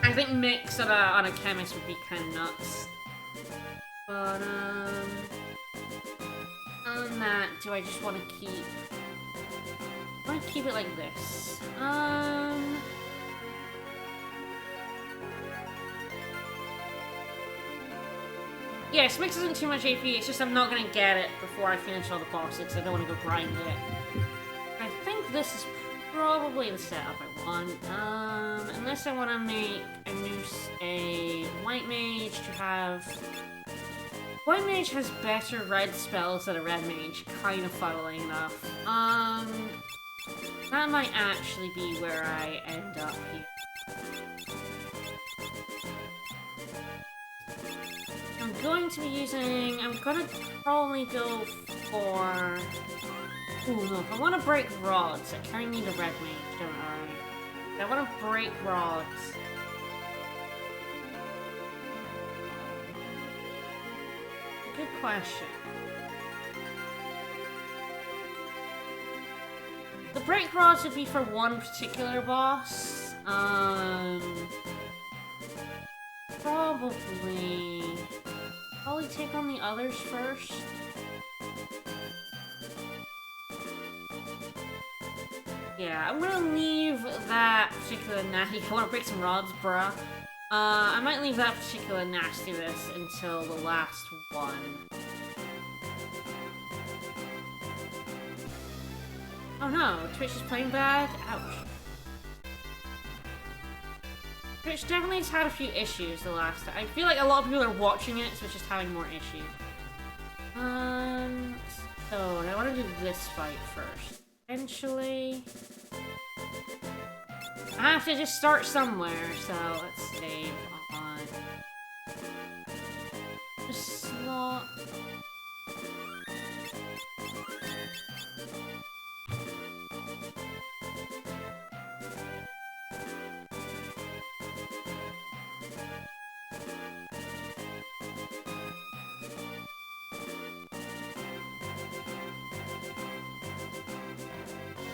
I think mix on a chemist would be kind of nuts. But on that, do I just want to keep? I want to keep it like this. Yes, mix isn't too much AP, it's just I'm not going to get it before I finish all the bosses, because I don't want to go grind it. I think this is probably the setup I want, unless I want to make a white mage to have... White mage has better red spells than a red mage, kind of funnily enough. That might actually be where I end up here. I'm going to probably go for... Ooh, no, if I want to break rods, I kind of need a red mage, don't I? If I want to break rods... Good question. The break rods would be for one particular boss. Probably take on the others first. Yeah, I'm gonna leave that particular nasty. I want to break some rods, bruh. I might leave that particular nastiness until the last one. Oh no, Twitch is playing bad? Ouch. Twitch definitely has had a few issues the last time. I feel like a lot of people are watching it, so it's just having more issues. So I want to do this fight first. Eventually... I have to just start somewhere, so let's save on the slot.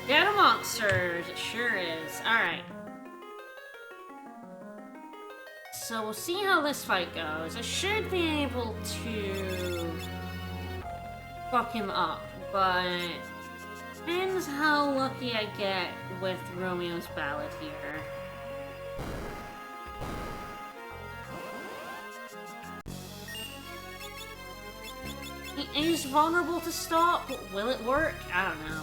Get a monsters, it sure is. Alright. So we'll see how this fight goes. I should be able to fuck him up, but depends how lucky I get with Romeo's ballad here. He is vulnerable to stop. Will it work? I don't know.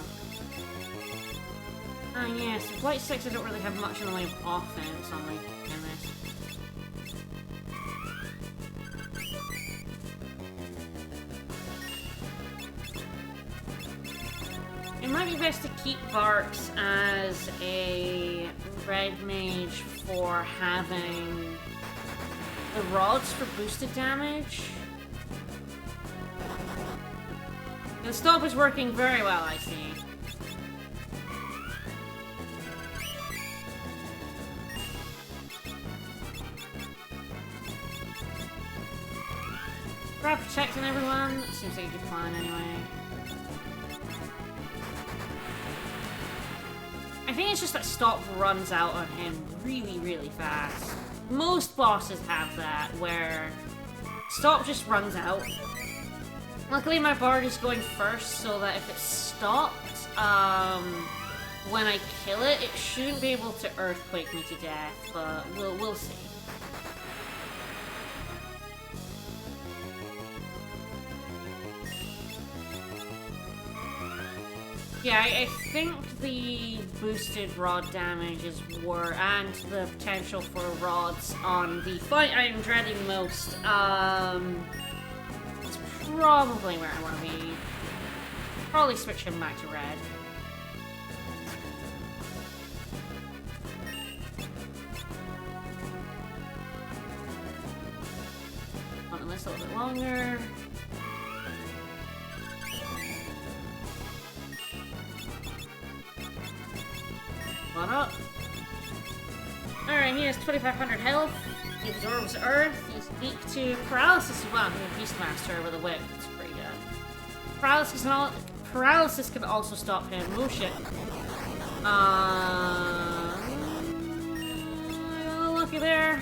Yes, with White 6 I don't really have much in the way of offense on my chemist. It might be best to keep Barks as a red mage for having the rods for boosted damage. The stop is working very well, I see. Grab protecting everyone. Seems like a good plan anyway. I think it's just that stop runs out on him really, really fast. Most bosses have that, where stop just runs out. Luckily my bard is going first, so that if it's stopped, when I kill it, it shouldn't be able to earthquake me to death, but we'll see. Yeah, I think the boosted rod damage is worth, and the potential for rods on the fight I'm dreading most, it's probably where I want to be. Probably switch him back to red. On this a little bit longer. Up. Alright, he has 2,500 health. He absorbs earth. He's weak to paralysis as well. He's a Beastmaster with a whip. It's pretty good. Paralysis can also stop him. Oh shit. Looky there.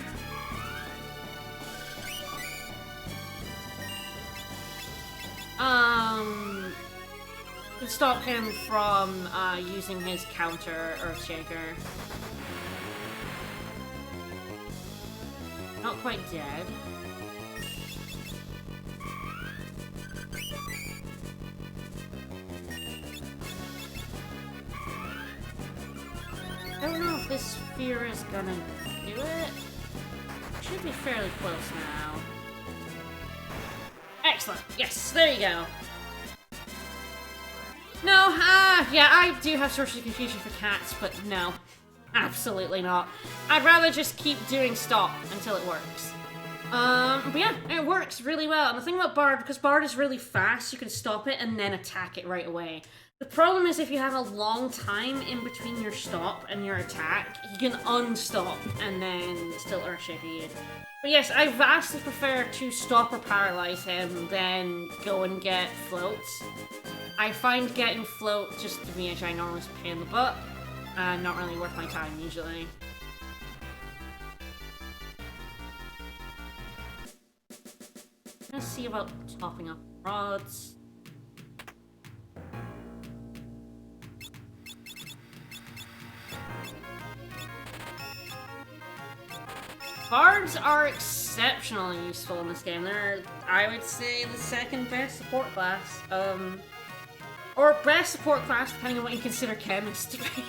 Can stop him from using his counter Earthshaker. Not quite dead. I don't know if this sphere is gonna do it. Should be fairly close now. Excellent. Yes, there you go. No, yeah, I do have sources of confusion for cats, but no. Absolutely not. I'd rather just keep doing stop until it works. But yeah, it works really well. And the thing about Bard, because Bard is really fast, you can stop it and then attack it right away. The problem is if you have a long time in between your stop and your attack, you can unstop and then still Earthshake you. But yes, I vastly prefer to stop or paralyze him than go and get floats. I find getting float just to be a ginormous pain in the butt, and not really worth my time usually. Let's see about topping up rods. Bards are exceptionally useful in this game. They're, I would say, the second best support class. Or best support class, depending on what you consider chemist to be.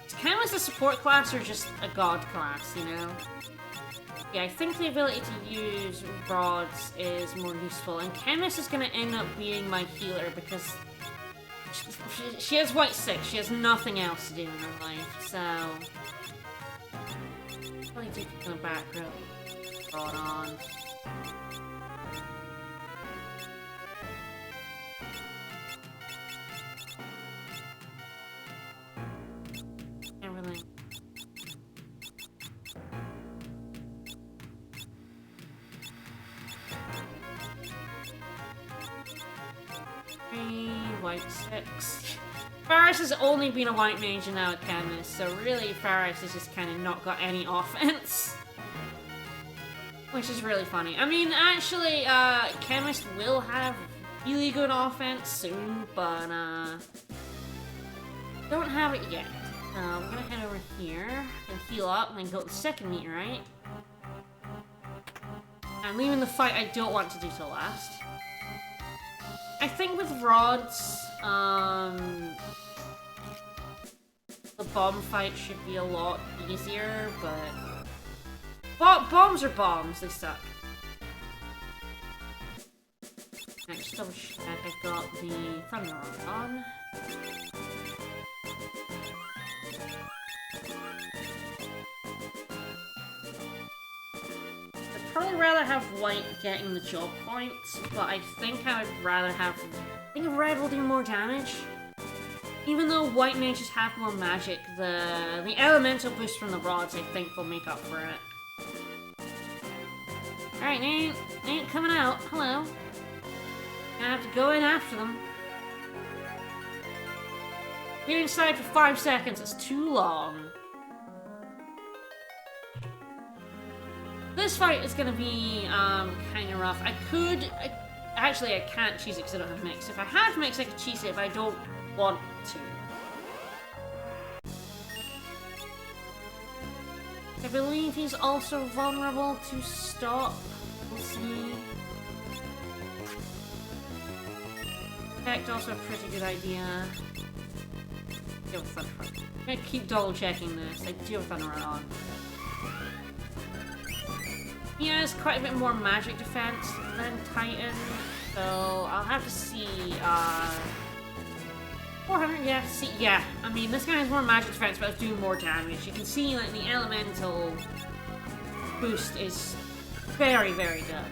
Is chemist a support class or just a god class, you know? Yeah, I think the ability to use rods is more useful, and chemist is going to end up being my healer because she has white 6. She has nothing else to do in her life, so probably do in the back row. Rod on. Everything. White 6. Faris has only been a white mage and now a chemist, so really Faris has just kind of not got any offense. Which is really funny. I mean, actually, chemist will have really good offense soon, but don't have it yet. We're gonna head over here and heal up and then go to the second meteorite. I'm leaving the fight I don't want to do till last. the the bomb fight should be a lot easier, but... bombs are bombs, they suck. Alright, just double check I've got the Thunder Rod on. I'd probably rather have white getting the job points, but I think I would rather have... I think red will do more damage. Even though white mages have more magic, the elemental boost from the rods I think will make up for it. Alright, they ain't coming out. Hello. Gonna have to go in after them. Being inside for 5 seconds is too long. This fight is gonna be kind of rough. Actually, I can't choose it because I don't have mix. If I had mix, I could choose it, but I don't want to. I believe he's also vulnerable to stop. We'll see. Effect also a pretty good idea. I'm gonna keep double checking this. I do have Thunder Rod on. He has quite a bit more magic defense than Titan, so I'll have to see, 400, yeah, see, yeah. I mean, this guy has more magic defense, but it's doing more damage. You can see, like, the elemental boost is very, very good.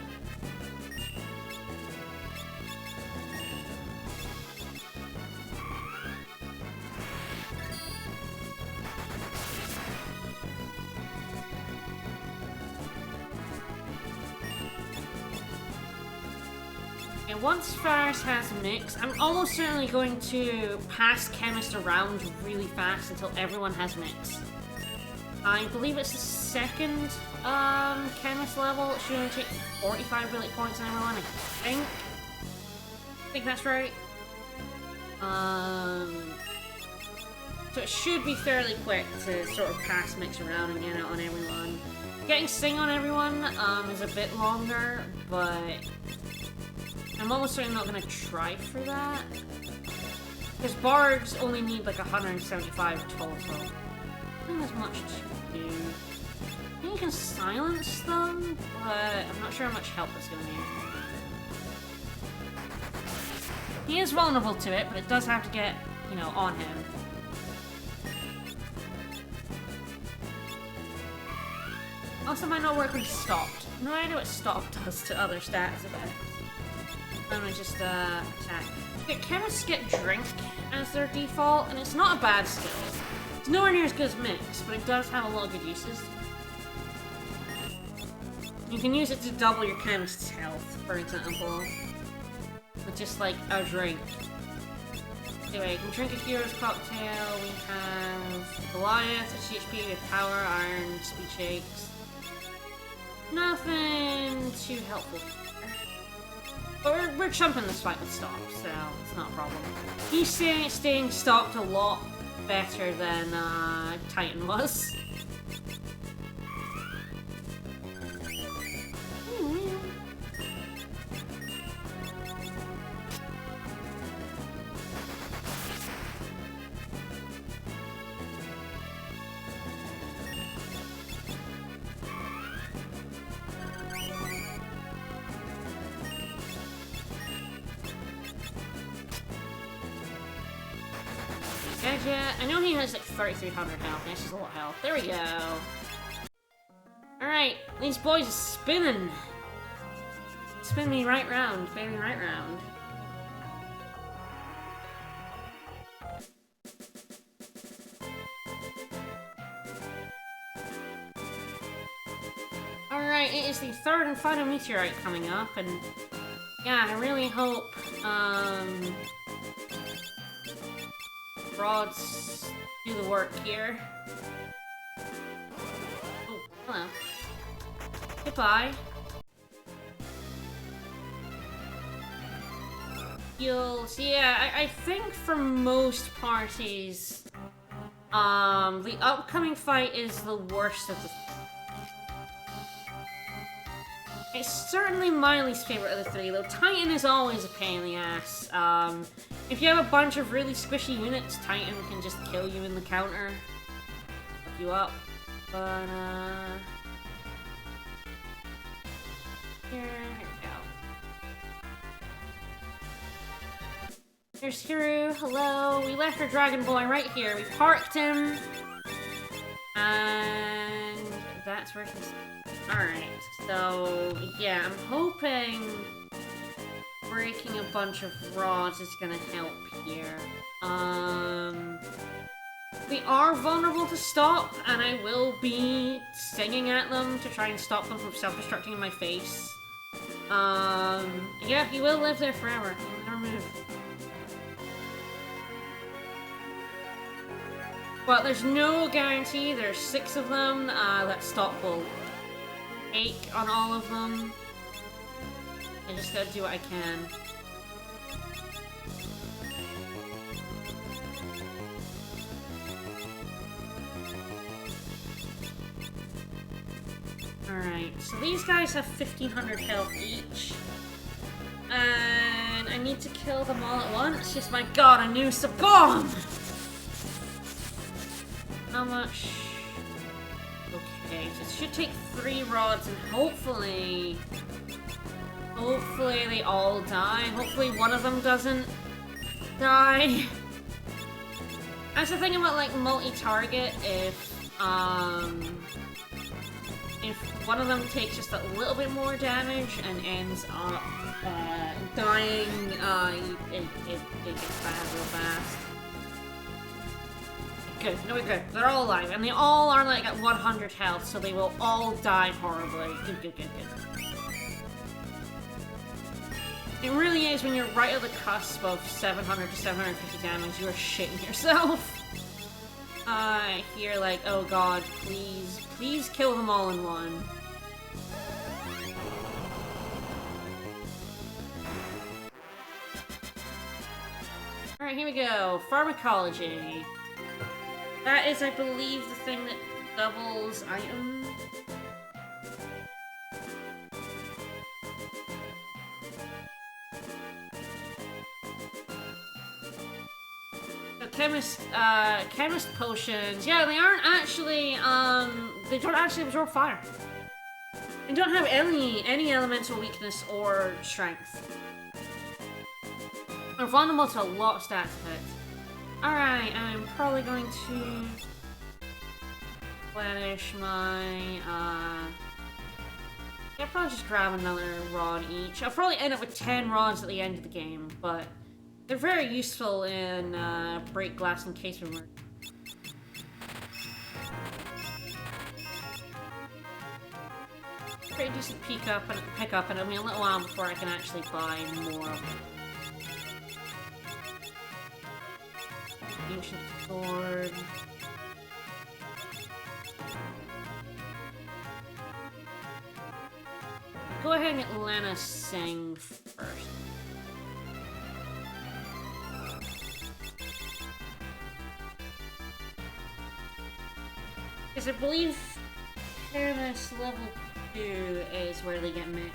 Once Faris has mix, I'm almost certainly going to pass chemist around really fast until everyone has mix. I believe it's the second chemist level. It should only take 45 ability points on everyone, I think that's right. So it should be fairly quick to sort of pass mix around and get it on everyone. Getting sing on everyone is a bit longer, but I'm almost certainly not going to try for that. Because bards only need like 175 total. I think there's much to do. I think you can silence them, but I'm not sure how much help it's going to be. He is vulnerable to it, but it does have to get, you know, on him. Also might not work when stopped. No idea what stop does to other stats of it. I'm gonna just attack. Okay, chemists get drink as their default, and it's not a bad skill. It's nowhere near as good as mix, but it does have a lot of good uses. You can use it to double your chemist's health, for example. With just like a drink. Anyway, you can drink a hero's cocktail. We have Goliath, HP, we have power, iron, speed shakes. Nothing too helpful. But we're chumping this fight with stop, so it's not a problem. He's staying stopped a lot better than Titan was. I know he has like 3,300 health. That's just a lot of health. There we go. Alright, these boys are spinning. Spin me right round, baby, right round. Alright, it is the third and final meteorite coming up, and yeah, I really hope, rods do the work here. Oh, hello. Goodbye. You'll see, yeah, I think for most parties, the upcoming fight is the worst of the... It's certainly my least favorite of the three, though. Titan is always a pain in the ass. If you have a bunch of really squishy units, Titan can just kill you in the counter. Fuck you up. But, here we go. Here's Hiru, hello. We left our Dragon Boy right here. We parked him. And that's where he's... Alright, so yeah, I'm hoping breaking a bunch of rods is gonna help here. We are vulnerable to stop, and I will be singing at them to try and stop them from self-destructing in my face. Yeah, he will live there forever. He'll never move. But there's no guarantee, there's 6 of them, that stop will ache on all of them. I just gotta do what I can. Alright, so these guys have 1500 health each. And I need to kill them all at once. Just my god, a new bomb! How much? Okay, so it should take 3 rods and hopefully they all die. Hopefully one of them doesn't die. That's the thing about like multi-target, if one of them takes just a little bit more damage and ends up dying, it gets bad real fast. Good, no, we're good. They're all alive, and they all are like at 100 health, so they will all die horribly. Good. It really is when you're right at the cusp of 700 to 750 damage, you are shitting yourself. Here, like, oh god, please kill them all in one. Alright, here we go. Pharmacology. That is, I believe, the thing that doubles items. So chemist potions. Yeah, they aren't actually, they don't actually absorb fire. They don't have any elemental weakness or strength. They're vulnerable to a lot of stats effects. Alright, I'm probably going to replenish my, I'll probably just grab another rod each. I'll probably end up with 10 rods at the end of the game, but they're very useful in, break glass and casement work. Pretty decent pick up, and it'll be a little while before I can actually buy more of it. Ancient sword. Go ahead and get Lena sing first. Because I believe Chemist level 2 is where they get mixed.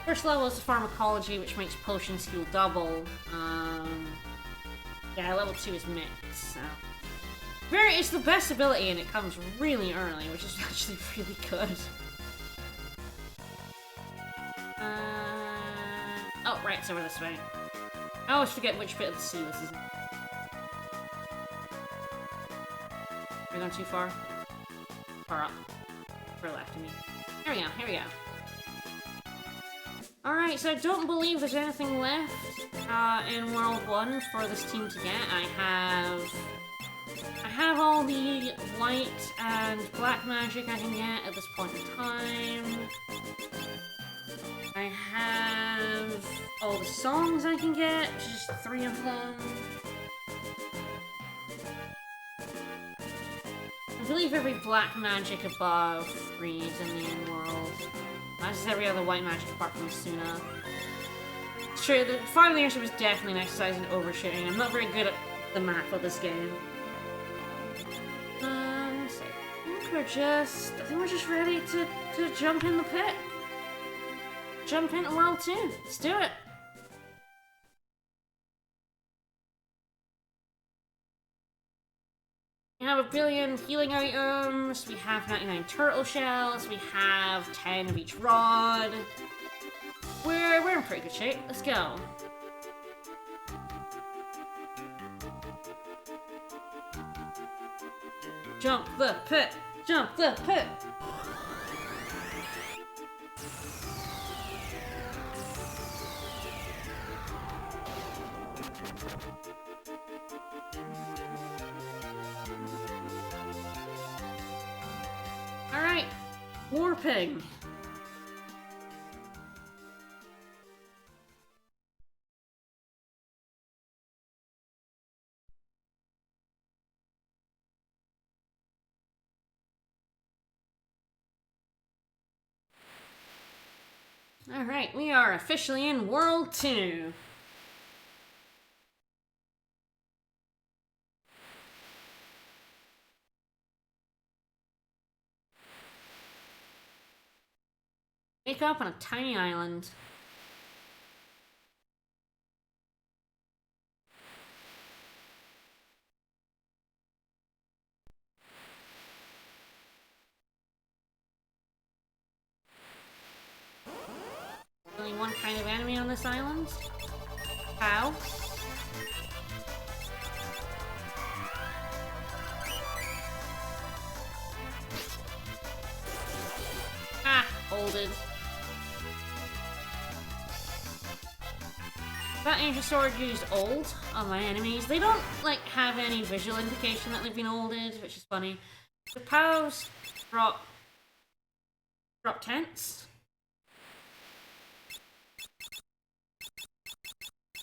First level is the pharmacology, which makes potions heal double. Yeah, level 2 is mixed, so... It's the best ability, and it comes really early, which is actually really good. Oh, right, it's over this way. I always forget which bit of the sea this is in. Are we going too far? Far up. Far left, I mean. Here we go. Alright, so I don't believe there's anything left in World 1 for this team to get. I have all the white and black magic I can get at this point in time. I have all the songs I can get, just 3 of them. I believe every black magic above 3 is in the end world. That's just every other white magic apart from Suna. It's true, the final leadership is definitely an exercise in overshooting. I'm not very good at the math of this game. Let's see. we're just ready to jump in the pit. Jump into World 2. Let's do it. We have a billion healing items, we have 99 turtle shells, we have 10 of each rod. We're in pretty good shape. Let's go. Jump the pit! Jump the pit! Alright, warping. Alright, we are officially in World 2. Wake up on a tiny island. Only one kind of enemy on this island? How? Ah, folded. That ancient sword used old on my enemies. They don't, like, have any visual indication that they've been olded, which is funny. The POWs drop tents.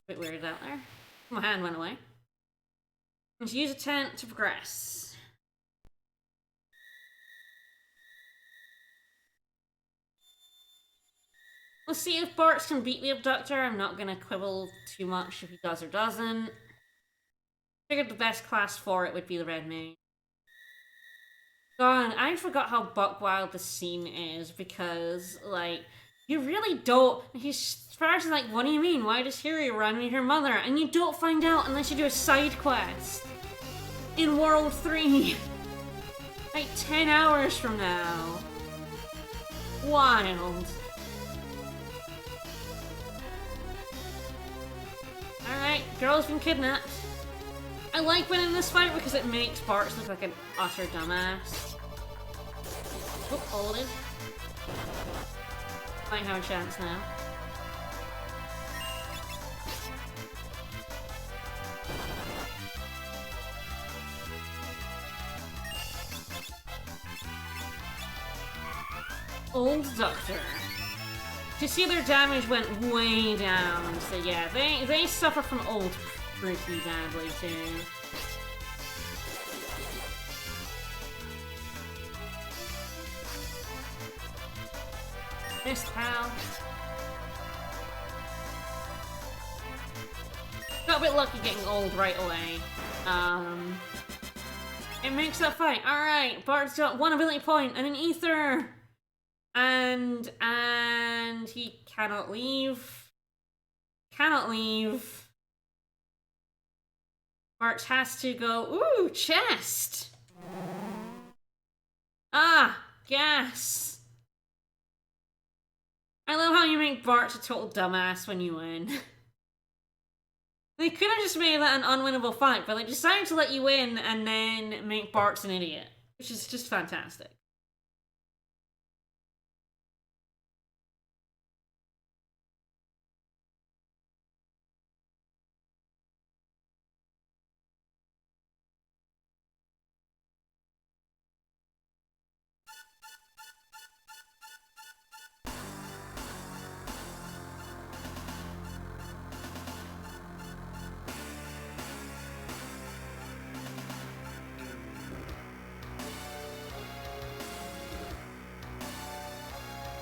Bit weird out there. My hand went away. And use a tent to progress. We'll see if Bartz can beat the Abductor. I'm not gonna quibble too much if he does or doesn't. Figured the best class for it would be the Red Mage. God, I forgot how buck wild the scene is because, like, you really don't. Sparks is like, what do you mean? Why does Hiri run with her mother? And you don't find out unless you do a side quest in World 3. Like 10 hours from now. Wild. Alright, girl's been kidnapped. I like winning this fight because it makes Bartz look like an utter dumbass. Oh, folded. Might have a chance now. Old Doctor. You see their damage went way down, so yeah, they suffer from old pretty badly too. Missed pal. Got a bit lucky getting old right away. It makes that fight. Alright, Bart's got one ability point and an ether! And he cannot leave. Cannot leave. Bartz has to go, ooh, chest! Ah, gas. I love how you make Bartz a total dumbass when you win. They could have just made that an unwinnable fight, but they decided to let you win and then make Bartz an idiot. Which is just fantastic.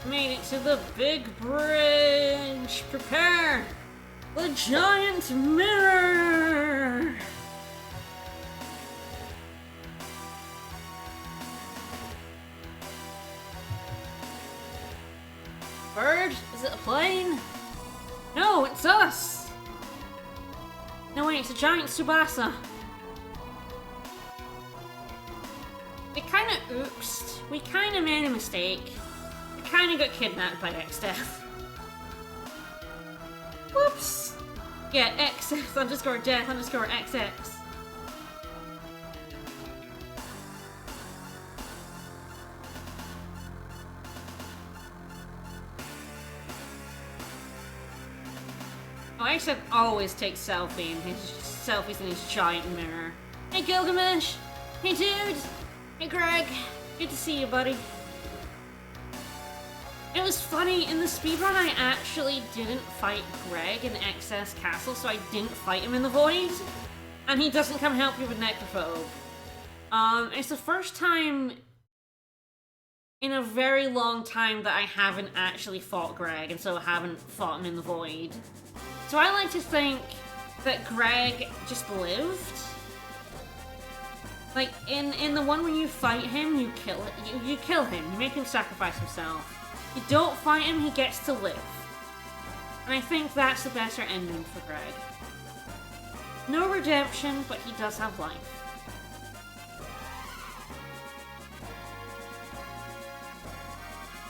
Made it to the big bridge! Prepare! The giant mirror! It's us! No wait, it's a giant Tsubasa. We kinda oopsed. We kinda made a mistake. We kinda got kidnapped by X-Death. Whoops! Yeah, X underscore death underscore XX. Oh, X-Death always takes selfies in his giant mirror. Hey Gilgamesh! Hey dude! Hey Greg! Good to see you, buddy. It was funny, in the speedrun I actually didn't fight Greg in Excess Castle, so I didn't fight him in the Void. And he doesn't come help you with Necrophobe. It's the first time in a very long time that I haven't actually fought Greg, and so I haven't fought him in the Void. So I like to think that Greg just lived. Like, in the one where you fight him, you kill him, you make him sacrifice himself. You don't fight him, he gets to live. And I think that's the better ending for Greg. No redemption, but he does have life.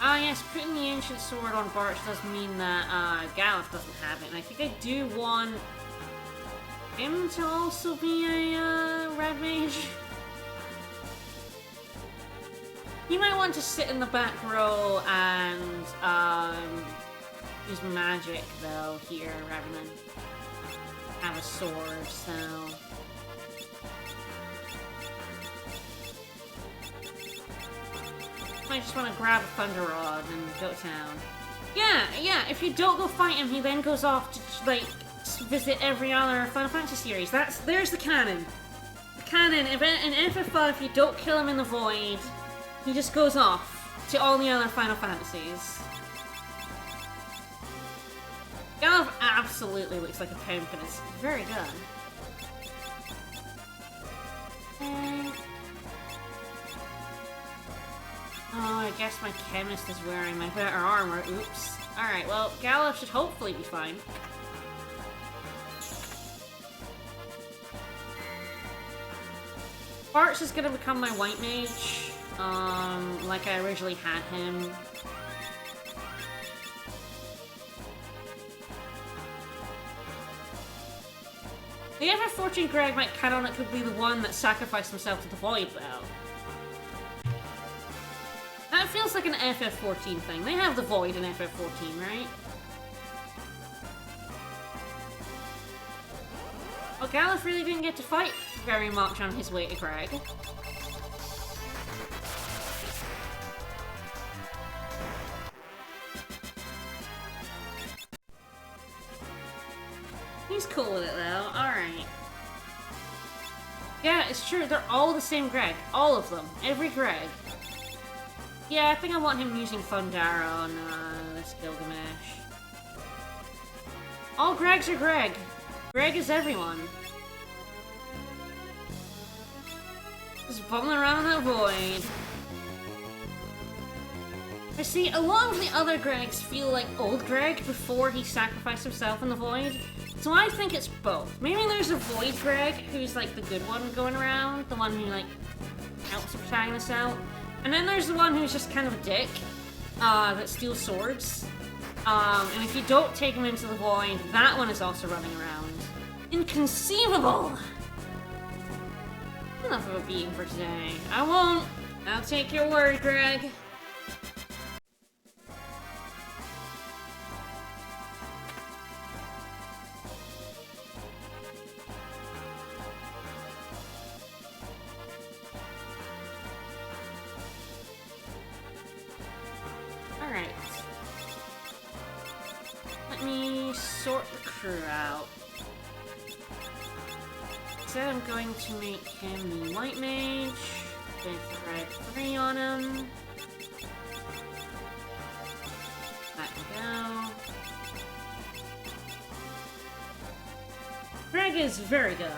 Ah yes, putting the ancient sword on Barch does mean that Galuf doesn't have it, and I think I do want him to also be a red mage. He might want to sit in the back row and use magic though here rather than have a sword, so. I just want to grab a Thunder Rod and go to town. Yeah, if you don't go fight him, he then goes off to, like, visit every other Final Fantasy series. There's the canon. The canon, in FF5, if you don't kill him in the Void, he just goes off to all the other Final Fantasies. Galuf absolutely looks like a pimp, and it's very good. Oh, I guess my chemist is wearing my better armor. Oops. Alright, well, Galuf should hopefully be fine. Bartz is gonna become my white mage, like I originally had him. The FF14 Greg might canonically be the one that sacrificed himself to the Void, though. That feels like an FF14 thing. They have the Void in FF14, right? Well, Galuf really didn't get to fight very much on his way to Greg. He's cool with it, though. Alright. Yeah, it's true. They're all the same Greg. All of them. Every Greg. Yeah, I think I want him using Thundara on this Gilgamesh. All Gregs are Greg. Greg is everyone. Just bumming around in that Void. I see, a lot of the other Gregs feel like old Greg before he sacrificed himself in the Void. So I think it's both. Maybe there's a Void Greg who's like the good one going around, the one who like helps the protagonist out. And then there's the one who's just kind of a dick, that steals swords. And if you don't take him into the Void, that one is also running around. Inconceivable! Enough of a beating for today. I won't. I'll take your word, Greg. Alright. Let me sort the crew out. Instead, I'm going to make him the White Mage with Red 3 on him. That can go. Greg is very good.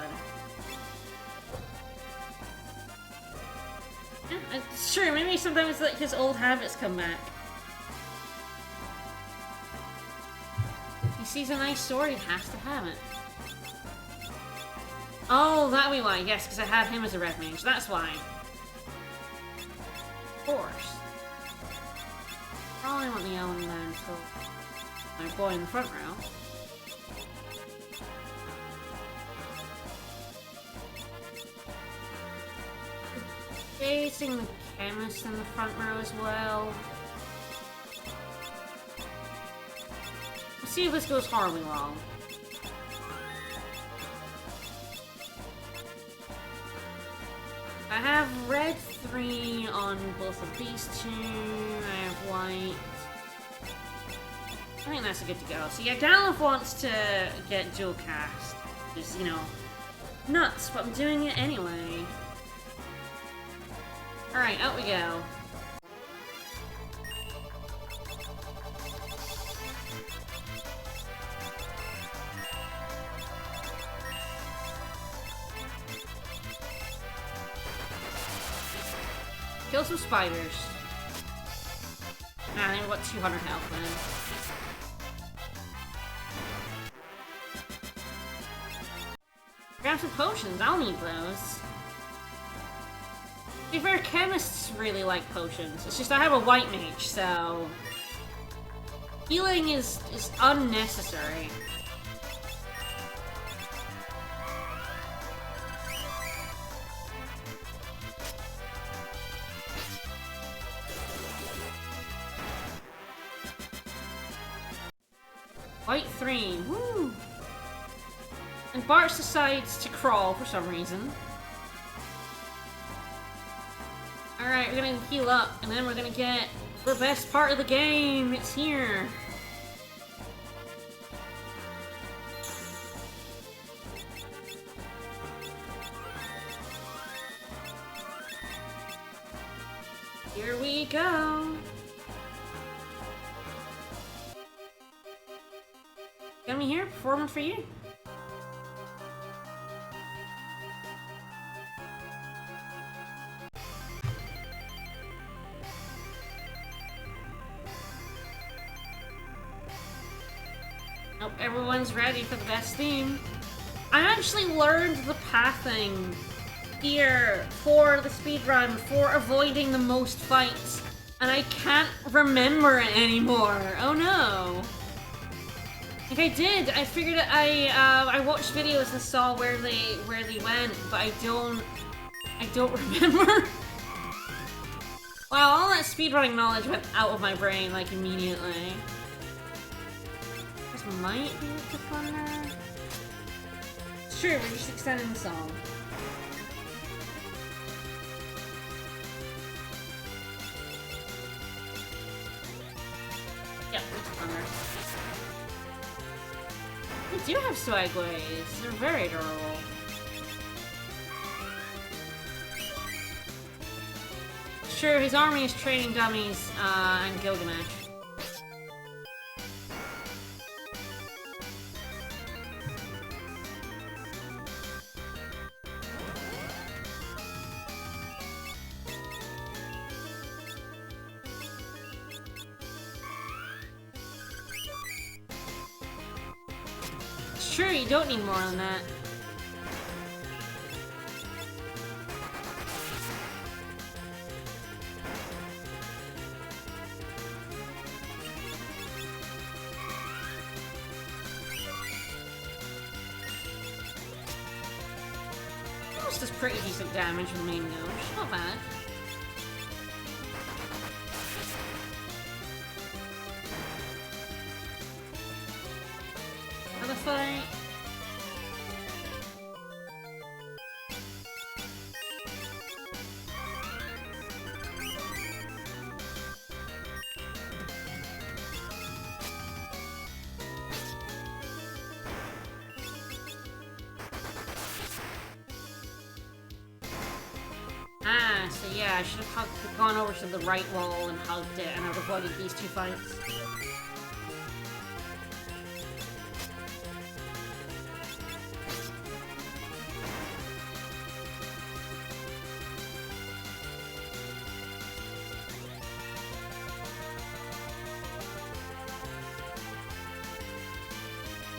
Yeah, sure, maybe sometimes like his old habits come back. He sees a nice sword, he has to have it. Oh, that'll be why. Yes, because I have him as a red mage. That's why. Of course. Probably want the Ellen then until my boy in the front row. Facing the chemist in the front row as well. Let's see if this goes horribly wrong. I have red 3 on both of these two. I have white. I think that's a good to go. So yeah, Galuf wants to get dual cast. Just, you know, nuts, but I'm doing it anyway. Alright, out we go. Kill some spiders. Ah, I think we've got 200 health then. Grab some potions, I'll need those. To be fair, chemists really like potions. It's just I have a white mage, so... healing is unnecessary. White 3, woo! And Bart decides to crawl for some reason. Alright, we're gonna heal up, and then we're gonna get the best part of the game! It's here! Here we go! Got me here, performing for you. Nope, everyone's ready for the best theme. I actually learned the pathing here for the speedrun for avoiding the most fights, and I can't remember it anymore. Oh no. Like I did, I figured I watched videos and saw where they went, but I don't remember. Wow, all that speedrunning knowledge went out of my brain like immediately. This might be the funner. It's true, we're just extending the song. Yep, it's funner. They do have swagways. They're very adorable. Sure, his army is training dummies and Gilgamesh. Sure, you don't need more than that. Almost does pretty decent damage with the main gouge. Not bad. Another fight. Ah, so yeah, I should have gone over to the right wall and hugged it, and I've avoided these two fights.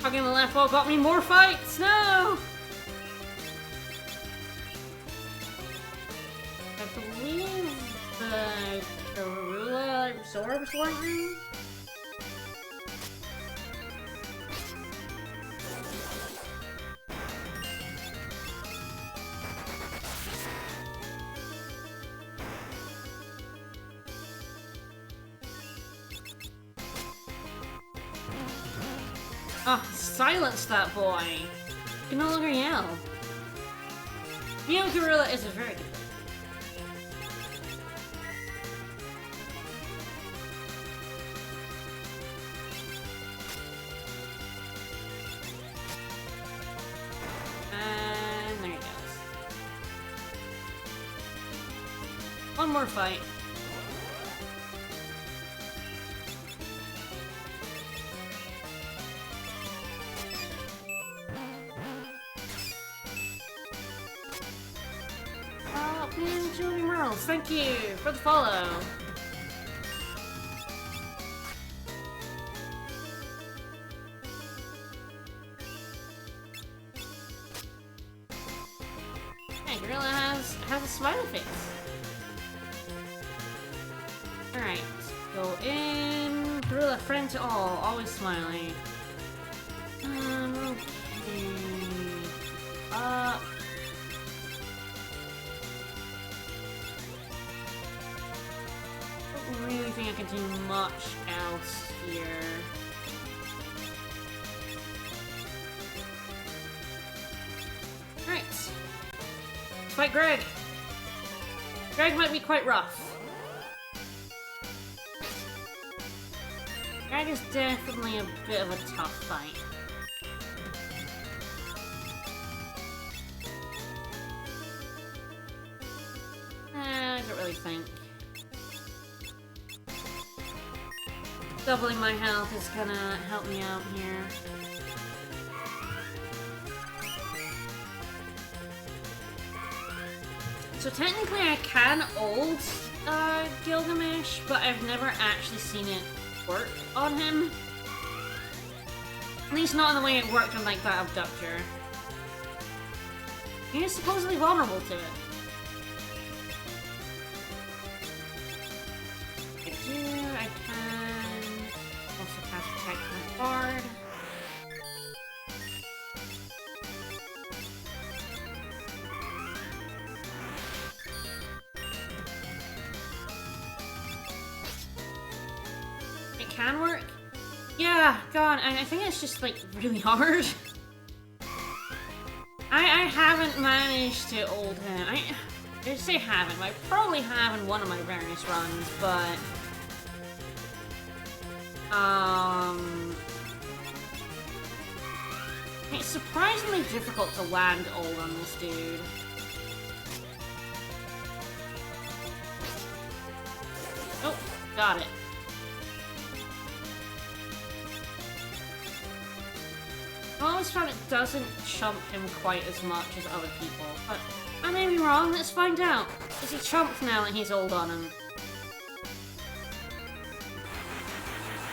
Fucking the left wall got me more fights! No! I believe the Garula absorbs lightning? Ah, silence that boy! You can no longer yell. Neo Gorilla is a very good thing. And there he goes. One more fight. Thank you for the follow. Hey, Gorilla has a smiley face. Alright, go in. Gorilla, friend to all, always smiling. Okay. Up. I don't really think I can do much else here. Alright. Let's fight Greg. Greg might be quite rough. Greg is definitely a bit of a tough fight. I don't really think. Doubling my health is gonna help me out here. So technically I can ult Gilgamesh, but I've never actually seen it work on him. At least not in the way it worked on like that abductor. He is supposedly vulnerable to it. I can also cast Protect from Bard. It can work? Yeah, God, I think it's just like really hard. I haven't managed to ult him. I did say haven't, but I probably have in one of my various runs, but it's surprisingly difficult to land ult on this dude. Oh, got it. I always found it doesn't chump him quite as much as other people, but I may be wrong, let's find out. Is he chumped now that he's ult on him?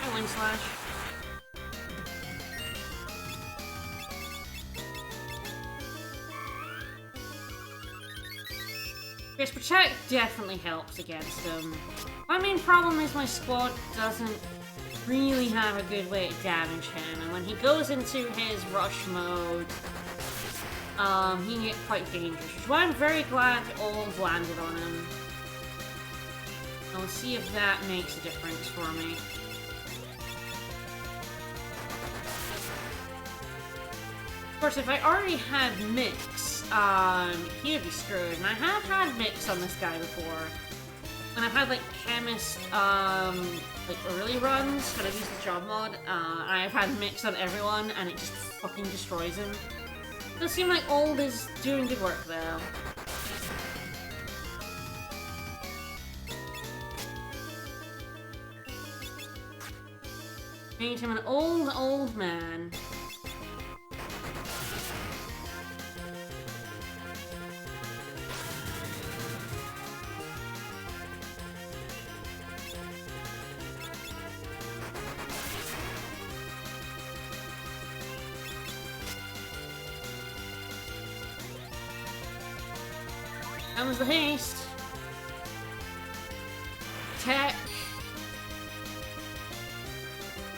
I Wind Slash. Yes, Protect definitely helps against him. My main problem is my squad doesn't really have a good way to damage him, and when he goes into his rush mode, he can get quite dangerous, which is why I'm very glad ult landed on him. I'll see if that makes a difference for me. Of course, if I already had Mix, he would be screwed, and I have had Mix on this guy before. When I've had, like, chemist, like, early runs, when I've used the job mod, I've had Mix on everyone, and it just fucking destroys him. It does seem like Old is doing good work, though. Made him an old man. Comes the haste. Tech.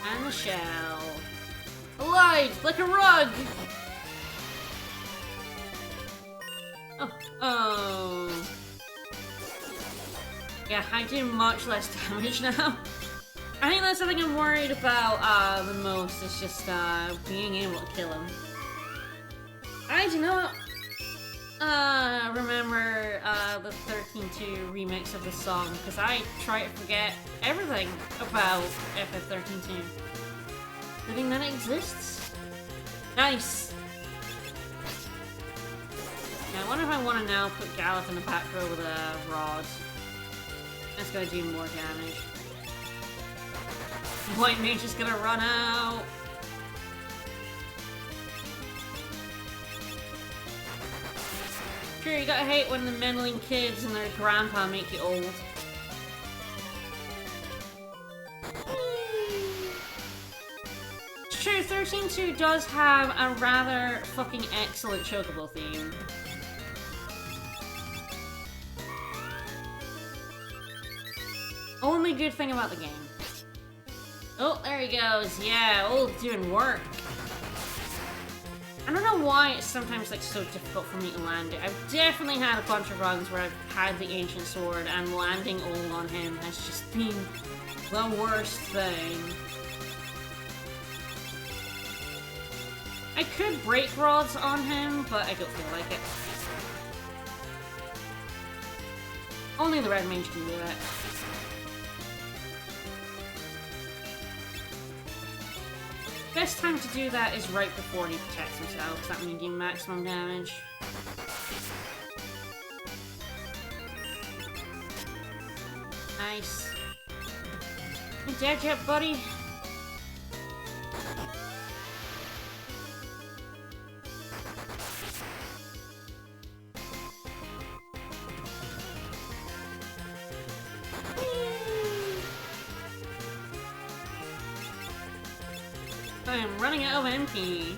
And the shell. Alive, like a rug! Oh. Oh. Yeah, I do much less damage now. I think that's something I'm worried about the most, is just being able to kill him. I do not remember the 13.2 remix of the song, because I try to forget everything about FF13.2. Living that it exists. Nice! Yeah, I wonder if I want to now put Gallup in the back row with a rod. That's gonna do more damage. White Mage is gonna run out. Sure, you gotta hate when the meddling kids and their grandpa make you old. It's true, 13.2 does have a rather fucking excellent Chocobo theme. Only good thing about the game. Oh, there he goes. Yeah, doing work. I don't know why it's sometimes like so difficult for me to land it. I've definitely had a bunch of runs where I've had the Ancient Sword and landing ult on him has just been the worst thing. I could break rods on him, but I don't feel like it. Only the red mage can do it. Best time to do that is right before he protects himself, because that means you do maximum damage. Nice. You dead yet, buddy? I am running out of MP.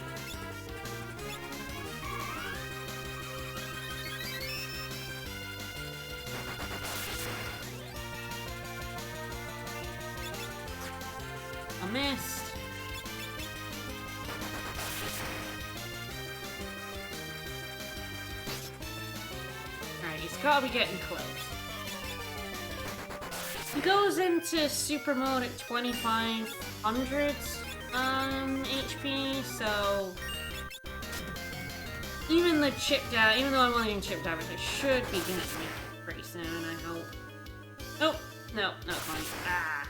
I missed. Alright, he's gotta be getting close. He goes into super mode at 2500. HP, so even the chip damage, even though I'm only doing chip damage, I should be getting it pretty soon, I hope. Oh, no, not fine. Ah.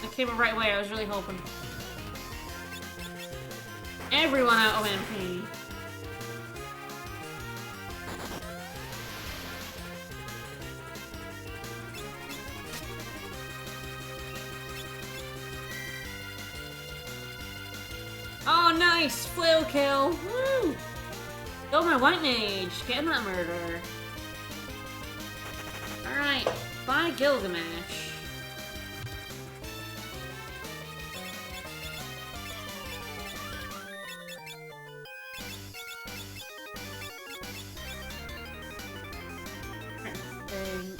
It came the right way, I was really hoping. Everyone out of MP. Oh, nice! Flail kill! Woo! Go my White Mage! Getting that murder. Alright, bye Gilgamesh. Thing.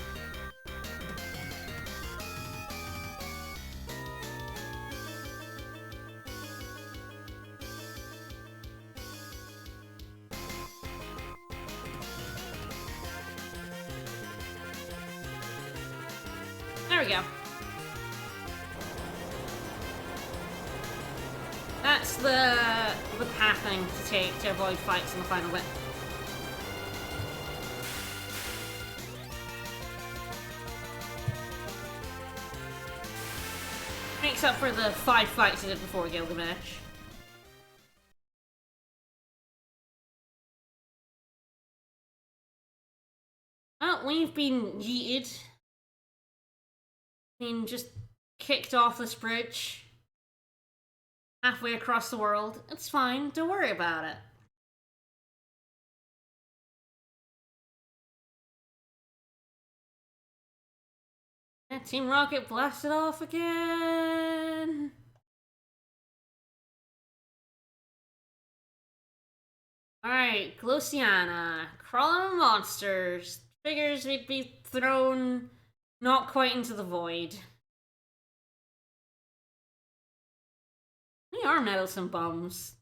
There we go. That's the pathing to take to avoid fights in the final bit. Makes up for the 5 fights I did before Gilgamesh. Well, we've been yeeted. Been just kicked off this bridge. Halfway across the world. It's fine, don't worry about it. Yeah, Team Rocket blasted off again. Alright, Glossiana. Crawling monsters. Figures they'd be thrown not quite into the void. They are meddlesome bums.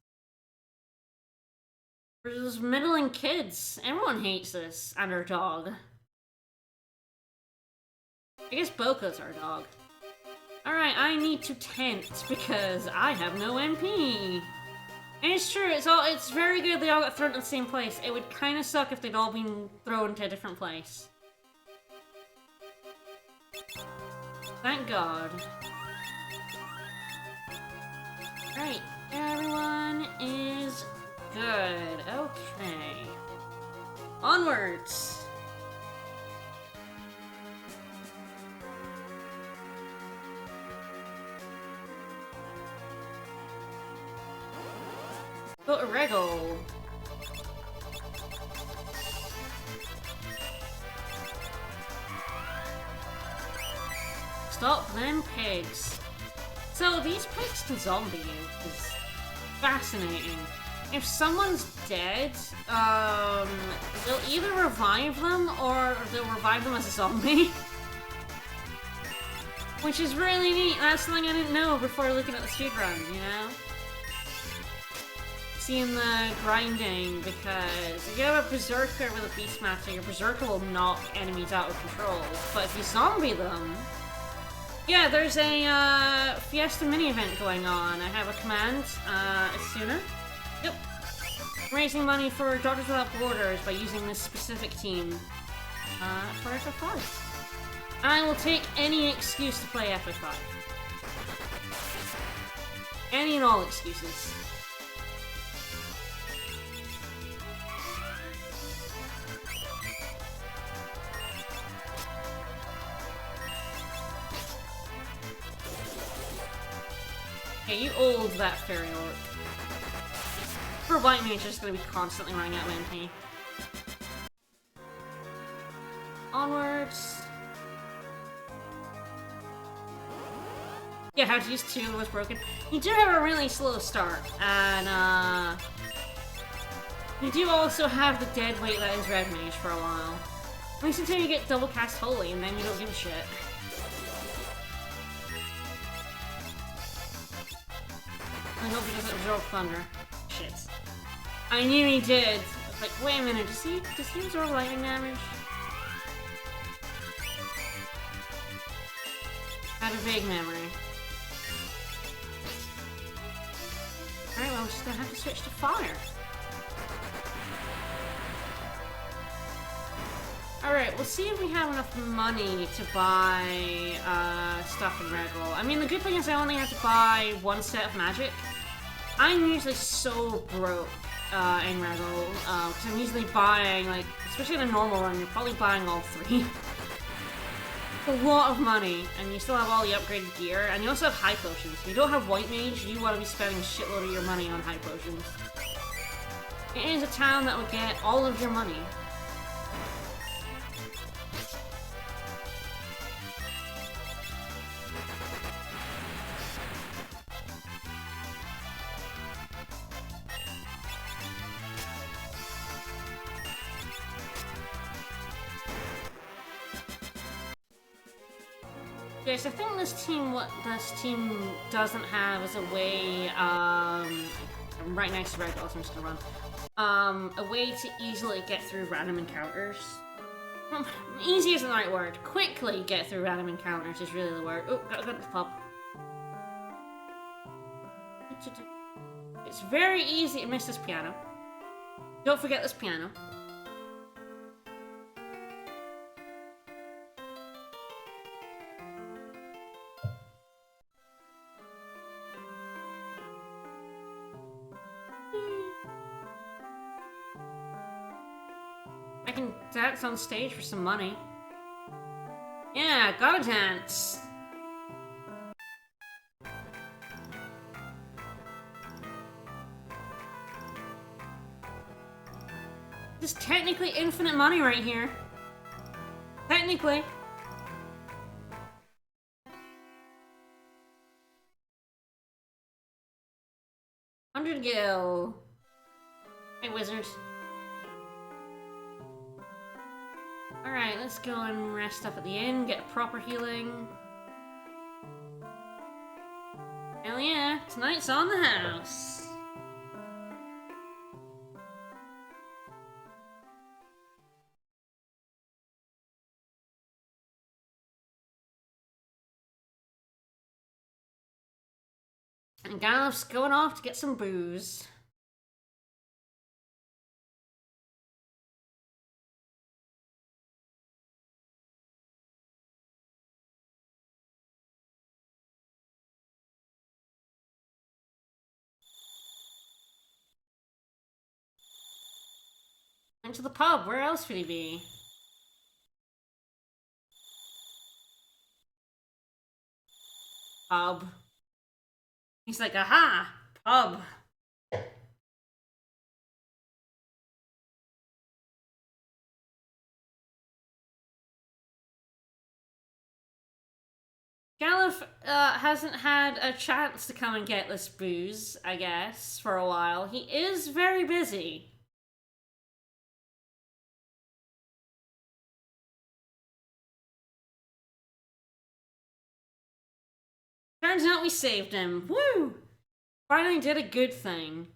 For those middling kids. Everyone hates this. And our dog. I guess Boko's our dog. Alright, I need to tent because I have no MP. And it's true, it's very good they all got thrown to the same place. It would kind of suck if they'd all been thrown to a different place. Thank God. Right, everyone is good. Okay. Onwards! Go to Regal. Stop them pigs. So these pigs can zombie you, which is fascinating. If someone's dead, they'll either revive them or they'll revive them as a zombie. Which is really neat. That's something I didn't know before looking at the speedrun, you know? Seeing the grinding, because if you have a Berserker with a Beastmaster, your Berserker will knock enemies out of control. But if you zombie them... Yeah, there's a Fiesta mini-event going on. I have a command, Asuna. Yep. Raising money for Doctors Without Borders by using this specific team for FF5. I will take any excuse to play FF5. Any and all excuses. Okay, you old that fairy orc. For White Mage, just gonna be constantly running out of MP. Onwards. Yeah, how to use 2 was broken. You do have a really slow start, and you do also have the dead weight that is Red Mage for a while. At least until you get double cast Holy, and then you don't give a shit. I hope he doesn't absorb thunder. Shit. I knew he did. I was like, wait a minute, does he absorb lightning damage? I had a vague memory. Alright, well, I'm just gonna have to switch to fire. Alright, we'll see if we have enough money to buy stuff in Regal. I mean, the good thing is I only have to buy 1 set of magic. I'm usually so broke in Regal, because I'm usually buying, like, especially in a normal run, you're probably buying all 3. A lot of money, and you still have all the upgraded gear, and you also have high potions. If you don't have White Mage, you want to be spending a shitload of your money on high potions. It is a town that will get all of your money. Yes, I think what this team doesn't have is a way, I'm right next to Red Dogs, I'm just gonna run. A way to easily get through random encounters. Well, easy isn't the right word. Quickly get through random encounters is really the word. Oh, gotta go to the pub. It's very easy to miss this piano. Don't forget this piano. I can dance on stage for some money. Yeah, gotta dance. There's technically infinite money right here. Technically. $100 gil. Hey, wizard. Alright, let's go and rest up at the inn, get a proper healing. Hell yeah, tonight's on the house. And Gallif's going off to get some booze. Went to the pub, where else would he be? Pub. He's like, aha! Pub. Galif hasn't had a chance to come and get this booze, I guess, for a while. He is very busy. Turns out we saved him. Woo! Finally did a good thing.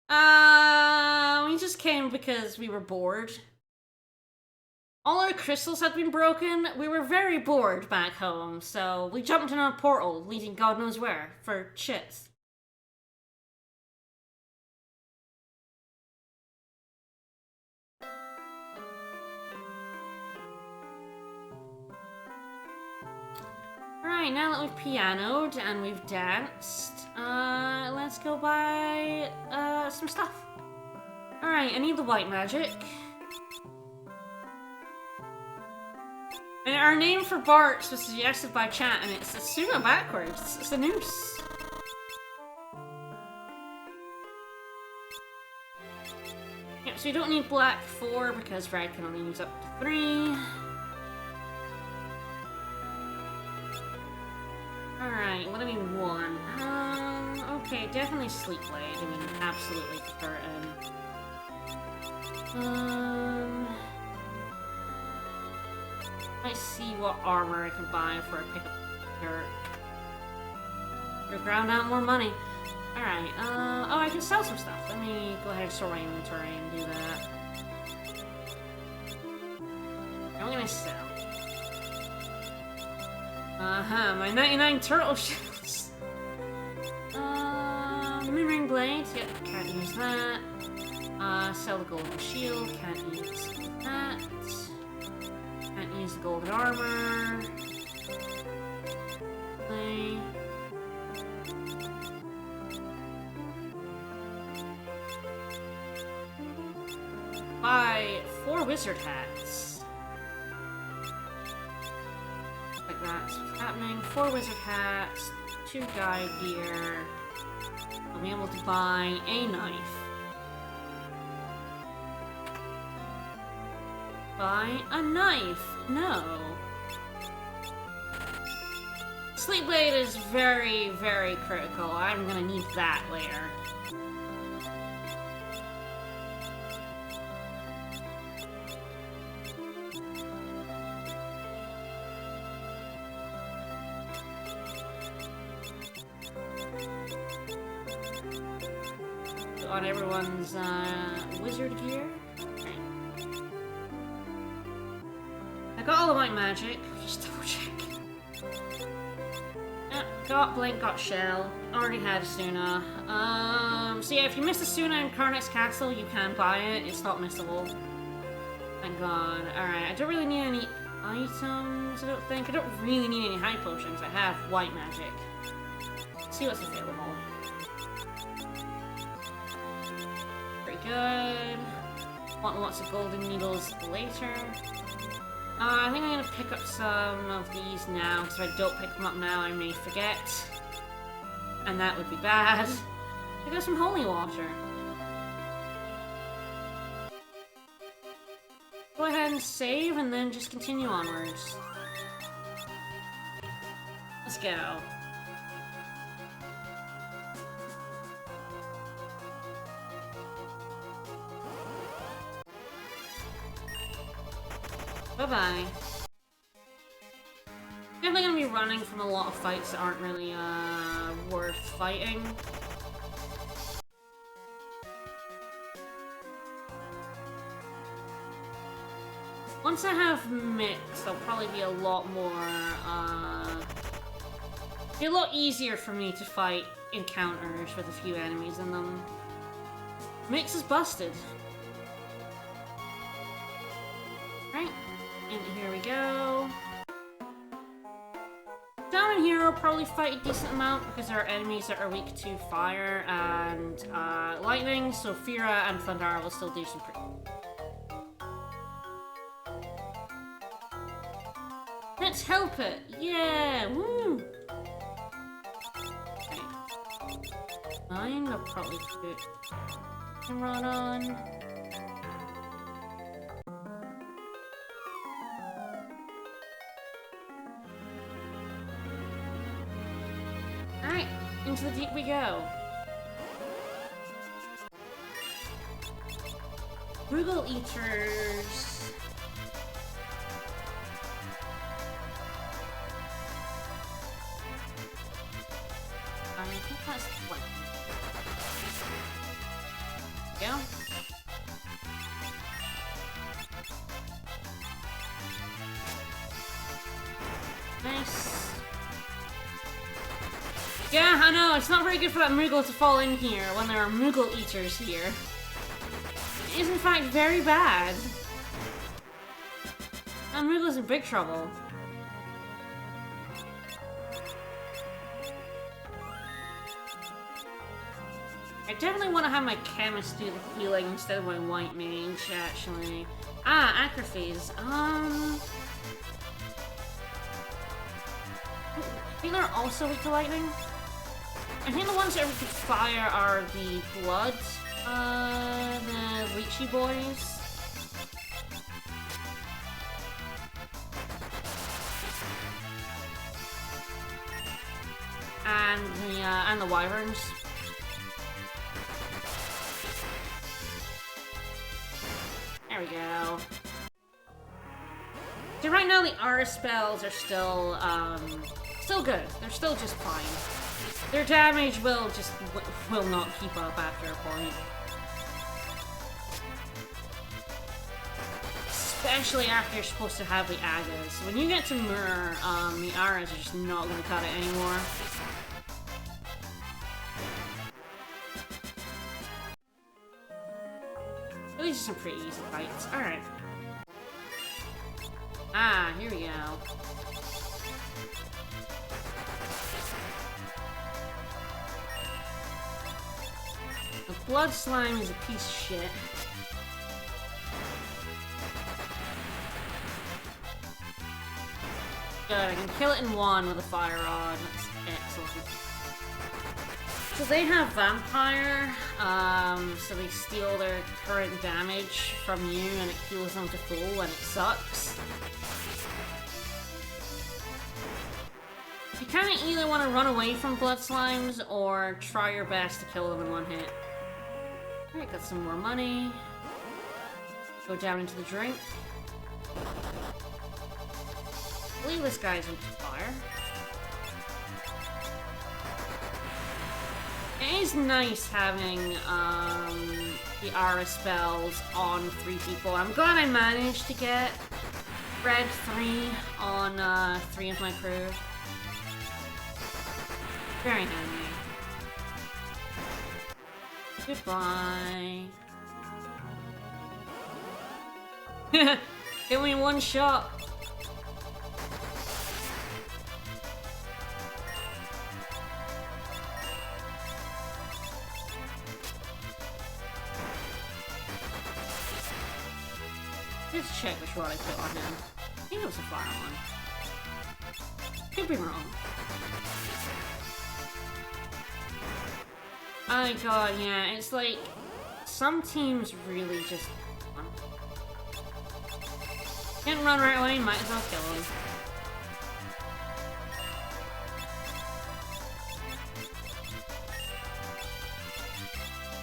We just came because we were bored. All our crystals had been broken. We were very bored back home, so we jumped in a portal leading God knows where for shits. Alright, now that we've pianoed and we've danced, let's go buy some stuff. Alright, I need the white magic. And our name for Bart's was suggested by chat, and it's Asuna backwards. It's a noose. Yeah, so you don't need black 4 because red can only use up to 3. Alright, what do we want? Okay, definitely Sleep Blade. I mean, absolutely prefer it. Let's see what armor I can buy before I pick up dirt. Or ground out more money. Alright, oh, I can sell some stuff. Let me go ahead and sort my inventory and do that. I'm gonna sell. My 99 turtle shells. The Moonring Blade, yep, can't use that. Sell the golden shield, can't use that. Can't use the golden armor. Play. Buy 4 wizard hats. Like that's what's happening. 4 wizard hats, 2 guide gear. I'll be able to buy a knife. Buy a knife. No. Sleep Blade is very, very critical. I'm gonna need that later. On everyone's wizard gear. I got all the white magic. Just double check. Got Blink, got Shell. Already had Asuna. So yeah, if you miss Asuna in Karnak's Castle, you can buy it. It's not missable. Thank God. Alright, I don't really need any items, I don't think. I don't really need any high potions. I have white magic. Let's see what's available. Pretty good. Want lots of golden needles later. I think I'm gonna pick up some of these now, because if I don't pick them up now, I may forget. And that would be bad. I got some holy water. Go ahead and save, and then just continue onwards. Let's go. Bye-bye. Definitely gonna be running from a lot of fights that aren't really, worth fighting. Once I have Mix, I'll probably be a lot more, be a lot easier for me to fight encounters with a few enemies in them. Mix is busted. Right, and here we go. Down in here, I'll probably fight a decent amount because there are enemies that are weak to fire and lightning, so Fira and Thundara will still do some pretty. Let's help it! Yeah! Woo! Okay. Mine will probably put Rod on. Alright, into the deep we go. Frugal Eaters. I think that's what. Yeah. Nice. Yeah, I know, it's not very good for that Moogle to fall in here when there are Moogle Eaters here. It is in fact very bad. And Moogle's in big trouble. I definitely want to have my chemist do the healing instead of my white mage, actually. Ah, Acrophys. I think they're also weak to lightning. I think the ones that are weak to fire are the blood, the Leechy boys. And the wyverns. There we go. So right now the Aura spells are still good. They're still just fine. Their damage will not keep up after a point. Especially after you're supposed to have the Agas. When you get to Mur, the Auras are just not going to cut it anymore. These are some pretty easy fights. Alright. Ah, here we go. The blood slime is a piece of shit. Good, I can kill it in one with a fire rod. That's excellent. So they have Vampire, so they steal their current damage from you and it heals them to full and it sucks. You kinda either want to run away from blood slimes or try your best to kill them in one hit. Alright, got some more money. Go down into the drink. I believe this guy's weak to fire. It is nice having the Aura spells on 3 people. I'm glad I managed to get Red 3 on 3 of my crew. Very handy. Goodbye. Hit me in one shot. Let's check which one I put on him. I think it was a fire one. Could be wrong. Oh my god, yeah, it's like some teams really just can't run right away, might as well kill him.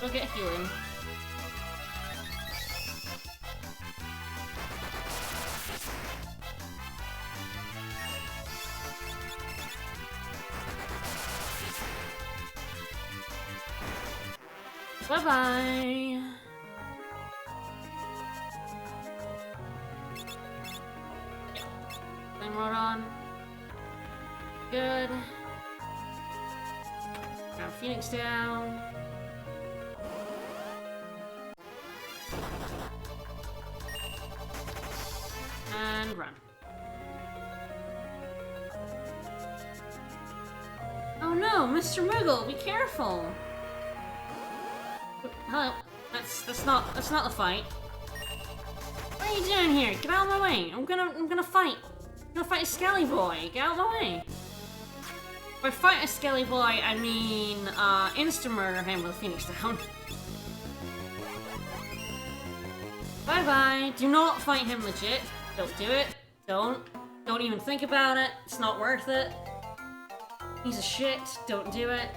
Go get healing. Bye-bye. Flame Rod on. Good. Now Phoenix down. And run. Oh no, Mr. Moogle, be careful! Hello. That's not the fight. What are you doing here? Get out of my way! I'm gonna fight. I'm gonna fight a Skelly Boy. Get out of my way. By fight a Skelly Boy, I mean insta-murder him with Phoenix down. Bye-bye. Do not fight him legit. Don't do it. Don't even think about it. It's not worth it. He's a shit. Don't do it.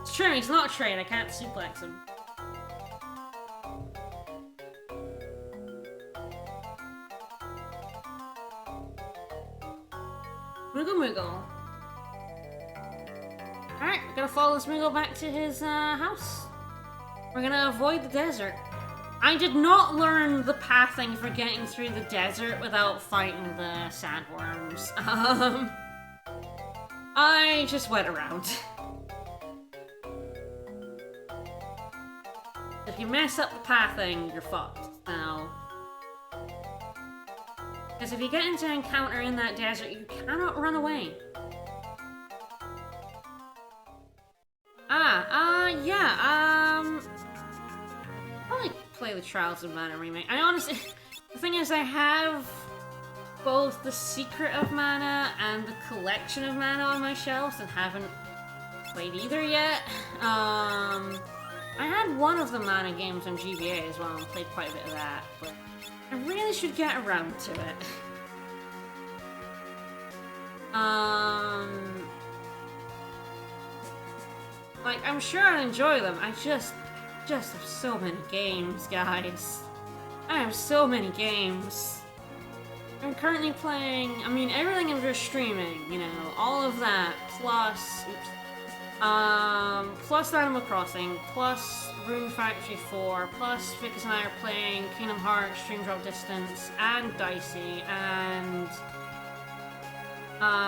It's true, he's not a trade. I can't suplex him. Moogle. Alright, we're gonna follow this Moogle back to his house. We're gonna avoid the desert. I did not learn the pathing for getting through the desert without fighting the sandworms. I just went around. If you mess up the pathing, you're fucked. Now, because if you get into an encounter in that desert, you cannot run away. Probably play the Trials of Mana remake. I honestly, the thing is, I have both the Secret of Mana and the Collection of Mana on my shelves and haven't played either yet. I had one of the Mana games on GBA as well and played quite a bit of that, but I really should get around to it. Like, I'm sure I'll enjoy them. I just have so many games, guys. I have so many games. I'm currently playing, I mean, everything I'm just streaming, you know, all of that, plus, plus Animal Crossing, plus Rune Factory 4, plus Vickers and I are playing Kingdom Hearts, Stream Drop Distance, and Dicey, and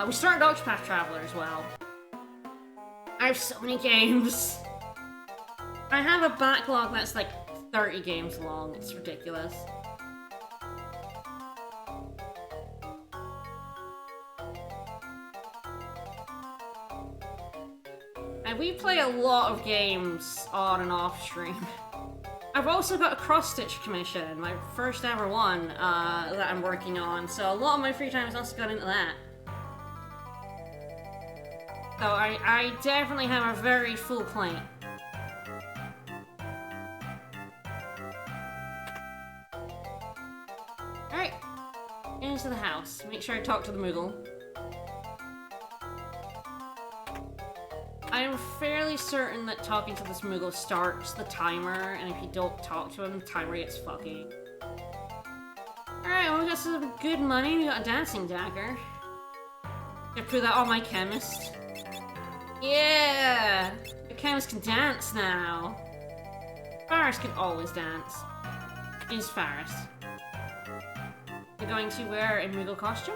we started Octopath Traveler as well. I have so many games. I have a backlog that's like 30 games long. It's ridiculous. And we play a lot of games on and off stream. I've also got a cross-stitch commission, my first ever one, that I'm working on, so a lot of my free time has also gone into that. So I definitely have a very full plate. Alright, into the house. Make sure I talk to the Moogle. I am fairly certain that talking to this Moogle starts the timer, and if you don't talk to him, the timer gets fucking. Alright, well, we got some good money. We got a dancing dagger. I put that on my chemist. Yeah! The chemist can dance now. Faris can always dance. Is Faris. You're going to wear a Moogle costume?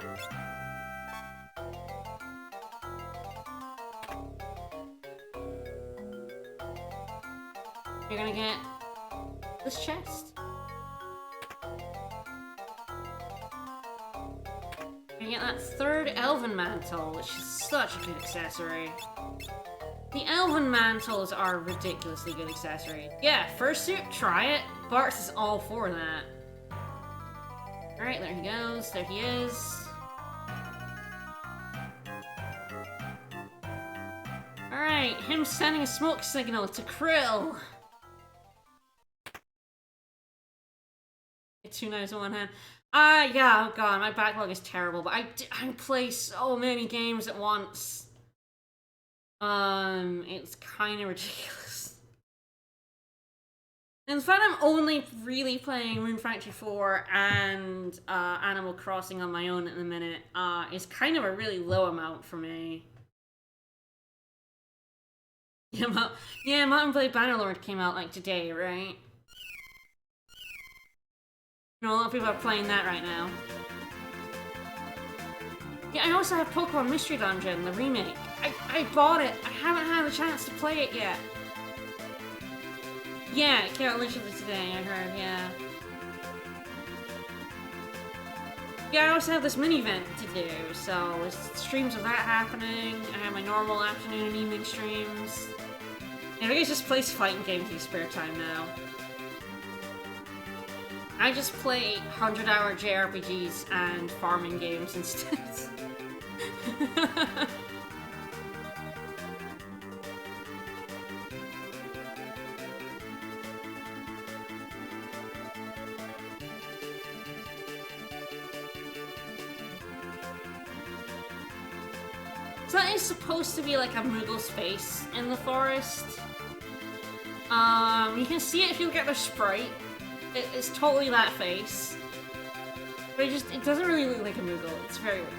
You're gonna get this chest. You're gonna get that third Elven Mantle, which is such a good accessory. The Elven Mantles are a ridiculously good accessory. Yeah, fursuit, try it. Bartz is all for that. Alright, there he goes. There he is. Alright, him sending a smoke signal to Krill. Two knives in one hand. Yeah, oh god, my backlog is terrible, but I play so many games at once. It's kind of ridiculous. In fact, I'm only really playing Rune Factory 4 and Animal Crossing on my own at the minute. It's kind of a really low amount for me. Yeah, Mount and Blade Bannerlord came out like today, right? You know, a lot of people are playing that right now. Yeah, I also have Pokemon Mystery Dungeon, the remake. I bought it. I haven't had a chance to play it yet. Yeah, it came out literally today, I heard, yeah. Yeah, I also have this mini event to do, so there's streams of that happening. I have my normal afternoon and evening streams. And I guess just plays fighting games in spare time now. I just play 100-hour JRPGs and farming games instead. So that is supposed to be like a Moogle space in the forest. You can see it if you look at their sprite. It's totally that face. But it doesn't really look like a Moogle. It's very weird.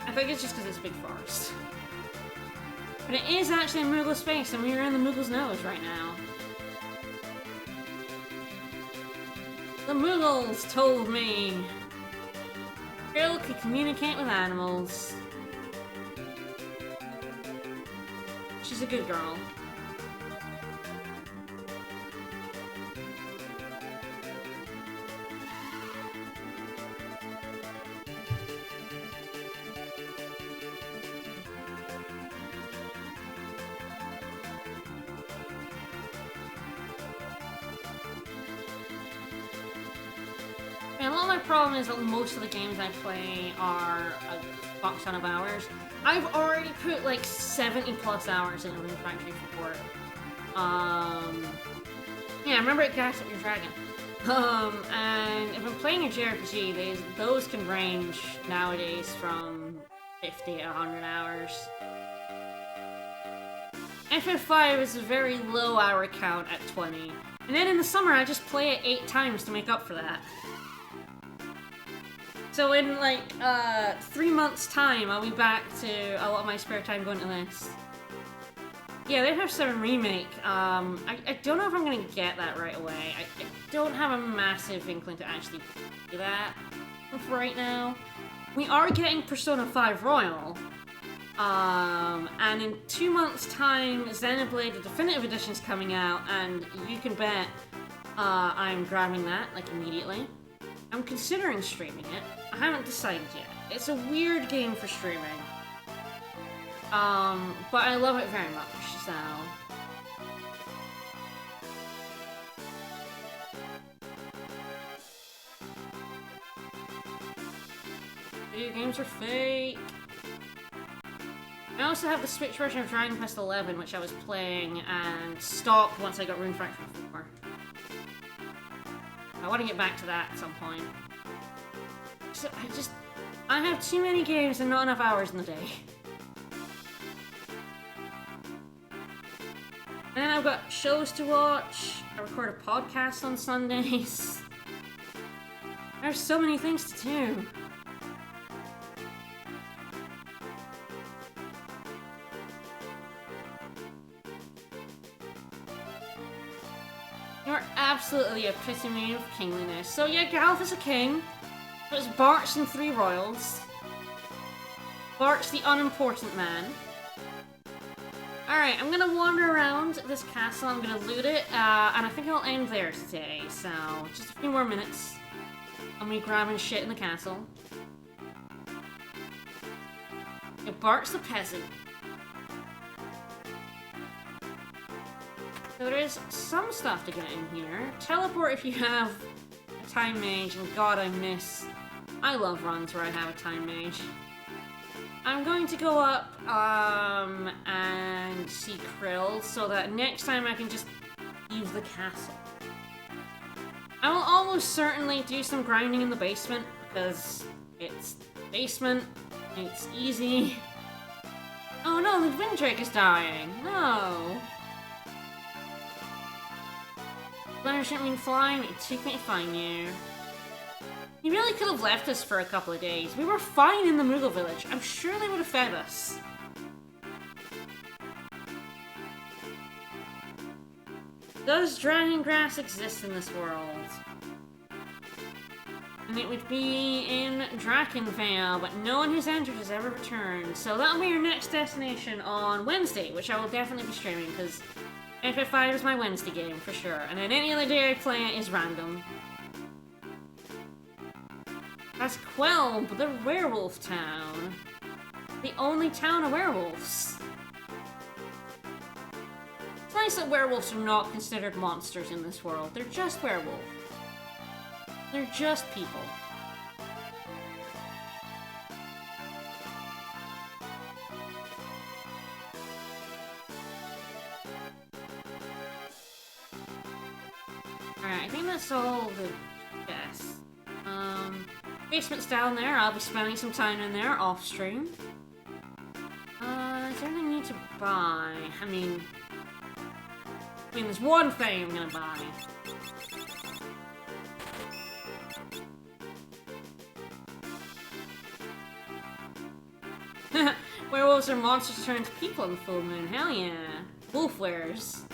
I think it's just because it's a big forest. But it is actually a Moogle space, and we're in the Moogle's nose right now. The Moogles told me Krill could communicate with animals. She's a good girl. A lot of my problem is that most of the games I play are a fuck ton of hours. I've already put like 70 plus hours into Rune Factory 4. Yeah, remember it Gas Up Your Dragon. And if I'm playing a JRPG, those can range nowadays from 50 to 100 hours. FF5 is a very low hour count at 20. And then in the summer, I just play it 8 times to make up for that. So in like 3 months' time, I'll be back to a lot of my spare time going to this. Yeah, they have 7 Remake. I don't know if I'm gonna get that right away. I don't have a massive inkling to actually do that for right now. We are getting Persona 5 Royal. And in 2 months' time, Xenoblade the Definitive Edition's coming out, and you can bet I'm grabbing that, like, immediately. I'm considering streaming it. I haven't decided yet. It's a weird game for streaming. But I love it very much, so... Video games are fake. I also have the Switch version of Dragon Quest XI, which I was playing and stopped once I got Rune Factory 4. I want to get back to that at some point. So I have too many games and not enough hours in the day. And then I've got shows to watch. I record a podcast on Sundays. There's so many things to do. You're absolutely a epitome of kingliness. So yeah, Gareth is a king. There's Bart's and 3 royals. Bart's the unimportant man. Alright, I'm gonna wander around this castle, I'm gonna loot it, and I think I'll end there today, so just a few more minutes. I'll be grabbing shit in the castle. Yeah, Bart's the peasant. So there's some stuff to get in here. Teleport if you have a time mage, and god I love runs where I have a time mage. I'm going to go up, and see Krill, so that next time I can just use the castle. I will almost certainly do some grinding in the basement, because it's basement, it's easy. Oh no, the Windrake is dying. No. Punishment mean flying, it took me to find you. He really could have left us for a couple of days. We were fine in the Moogle village. I'm sure they would have fed us. Does dragon grass exist in this world? And it would be in Drakenvale, but no one who's entered has ever returned. So that'll be your next destination on Wednesday, which I will definitely be streaming, because FF5 is my Wednesday game, for sure. And then any other day I play it is random. That's Quelb, the werewolf town. The only town of werewolves. It's nice that werewolves are not considered monsters in this world. They're just werewolves. They're just people. Alright, I think that's all the chests. Basement's down there. I'll be spending some time in there off stream. Is there anything I need to buy? I mean, there's one thing I'm gonna buy. Werewolves are monsters turned to people in the full moon. Hell yeah. Wolf wares.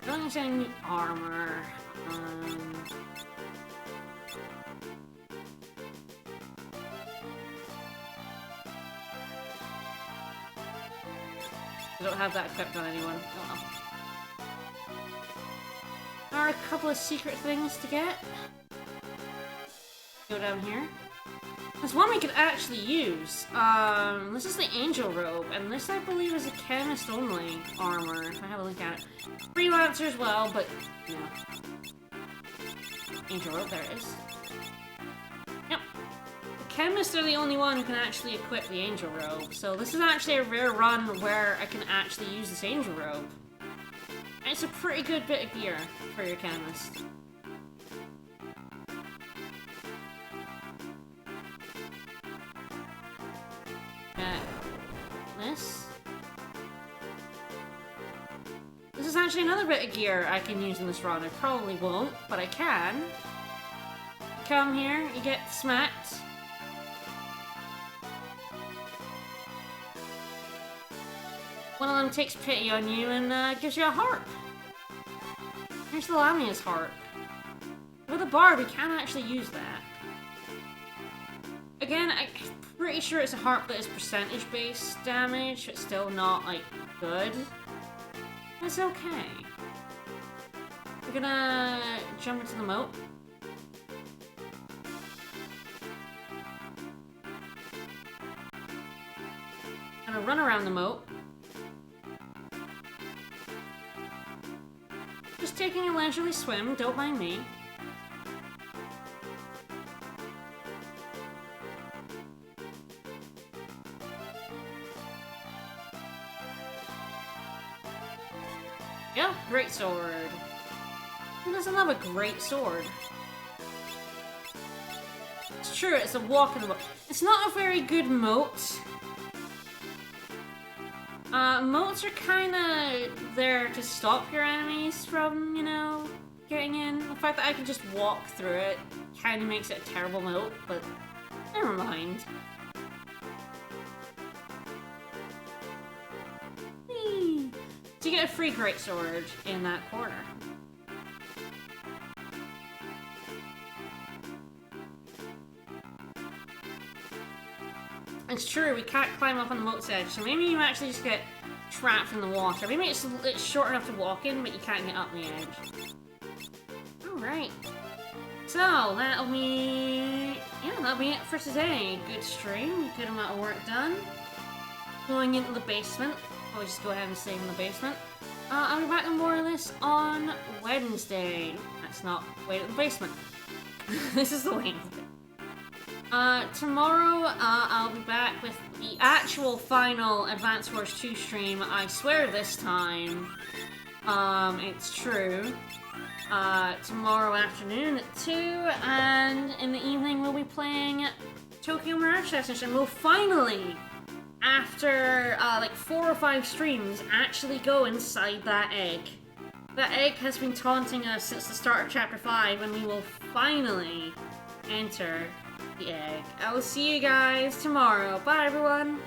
I don't need any new armor. I don't have that equipped on anyone. Oh well. There are a couple of secret things to get. Go down here. There's one we could actually use. This is the Angel Robe, and this I believe is a chemist only armor, if I have a look at it. Freelancer as well, but no. Angel Robe, there it is. Yep. The chemists are the only one who can actually equip the Angel Robe, so this is actually a rare run where I can actually use this Angel Robe. And it's a pretty good bit of gear for your chemist. This is actually another bit of gear I can use in this run. I probably won't, but I can. You come here, you get smacked. One of them takes pity on you and gives you a heart. Here's the Lamia's heart. With a bard, we can actually use that. Again, I'm pretty sure it's a heart that is percentage-based damage, but still not, like, good. It's okay. We're gonna jump into the moat. Gonna run around the moat. Just taking a leisurely swim, don't mind me. Yeah, great sword. Who doesn't love a great sword? It's true, it's a walk in the moat. It's not a very good moat. Moats are kinda there to stop your enemies from, you know, getting in. The fact that I can just walk through it kinda makes it a terrible moat, but never mind. So you get a free greatsword in that corner. It's true, we can't climb up on the moat's edge, so maybe you actually just get trapped in the water. Maybe it's short enough to walk in, but you can't get up the edge. Alright. So, that'll be it for today. Good stream, good amount of work done. Going into the basement. I'll just go ahead and stay in the basement. I'll be back with more of this on Wednesday. That's not way at the basement. This is the Wednesday. Tomorrow, I'll be back with the actual final Advance Wars 2 stream. I swear this time. It's true. Tomorrow afternoon at 2, and in the evening we'll be playing Tokyo Mirage Session. We'll finally, after like 4 or 5 streams, actually go inside that egg. That egg has been taunting us since the start of Chapter 5, and we will finally enter the egg. I will see you guys tomorrow. Bye, everyone!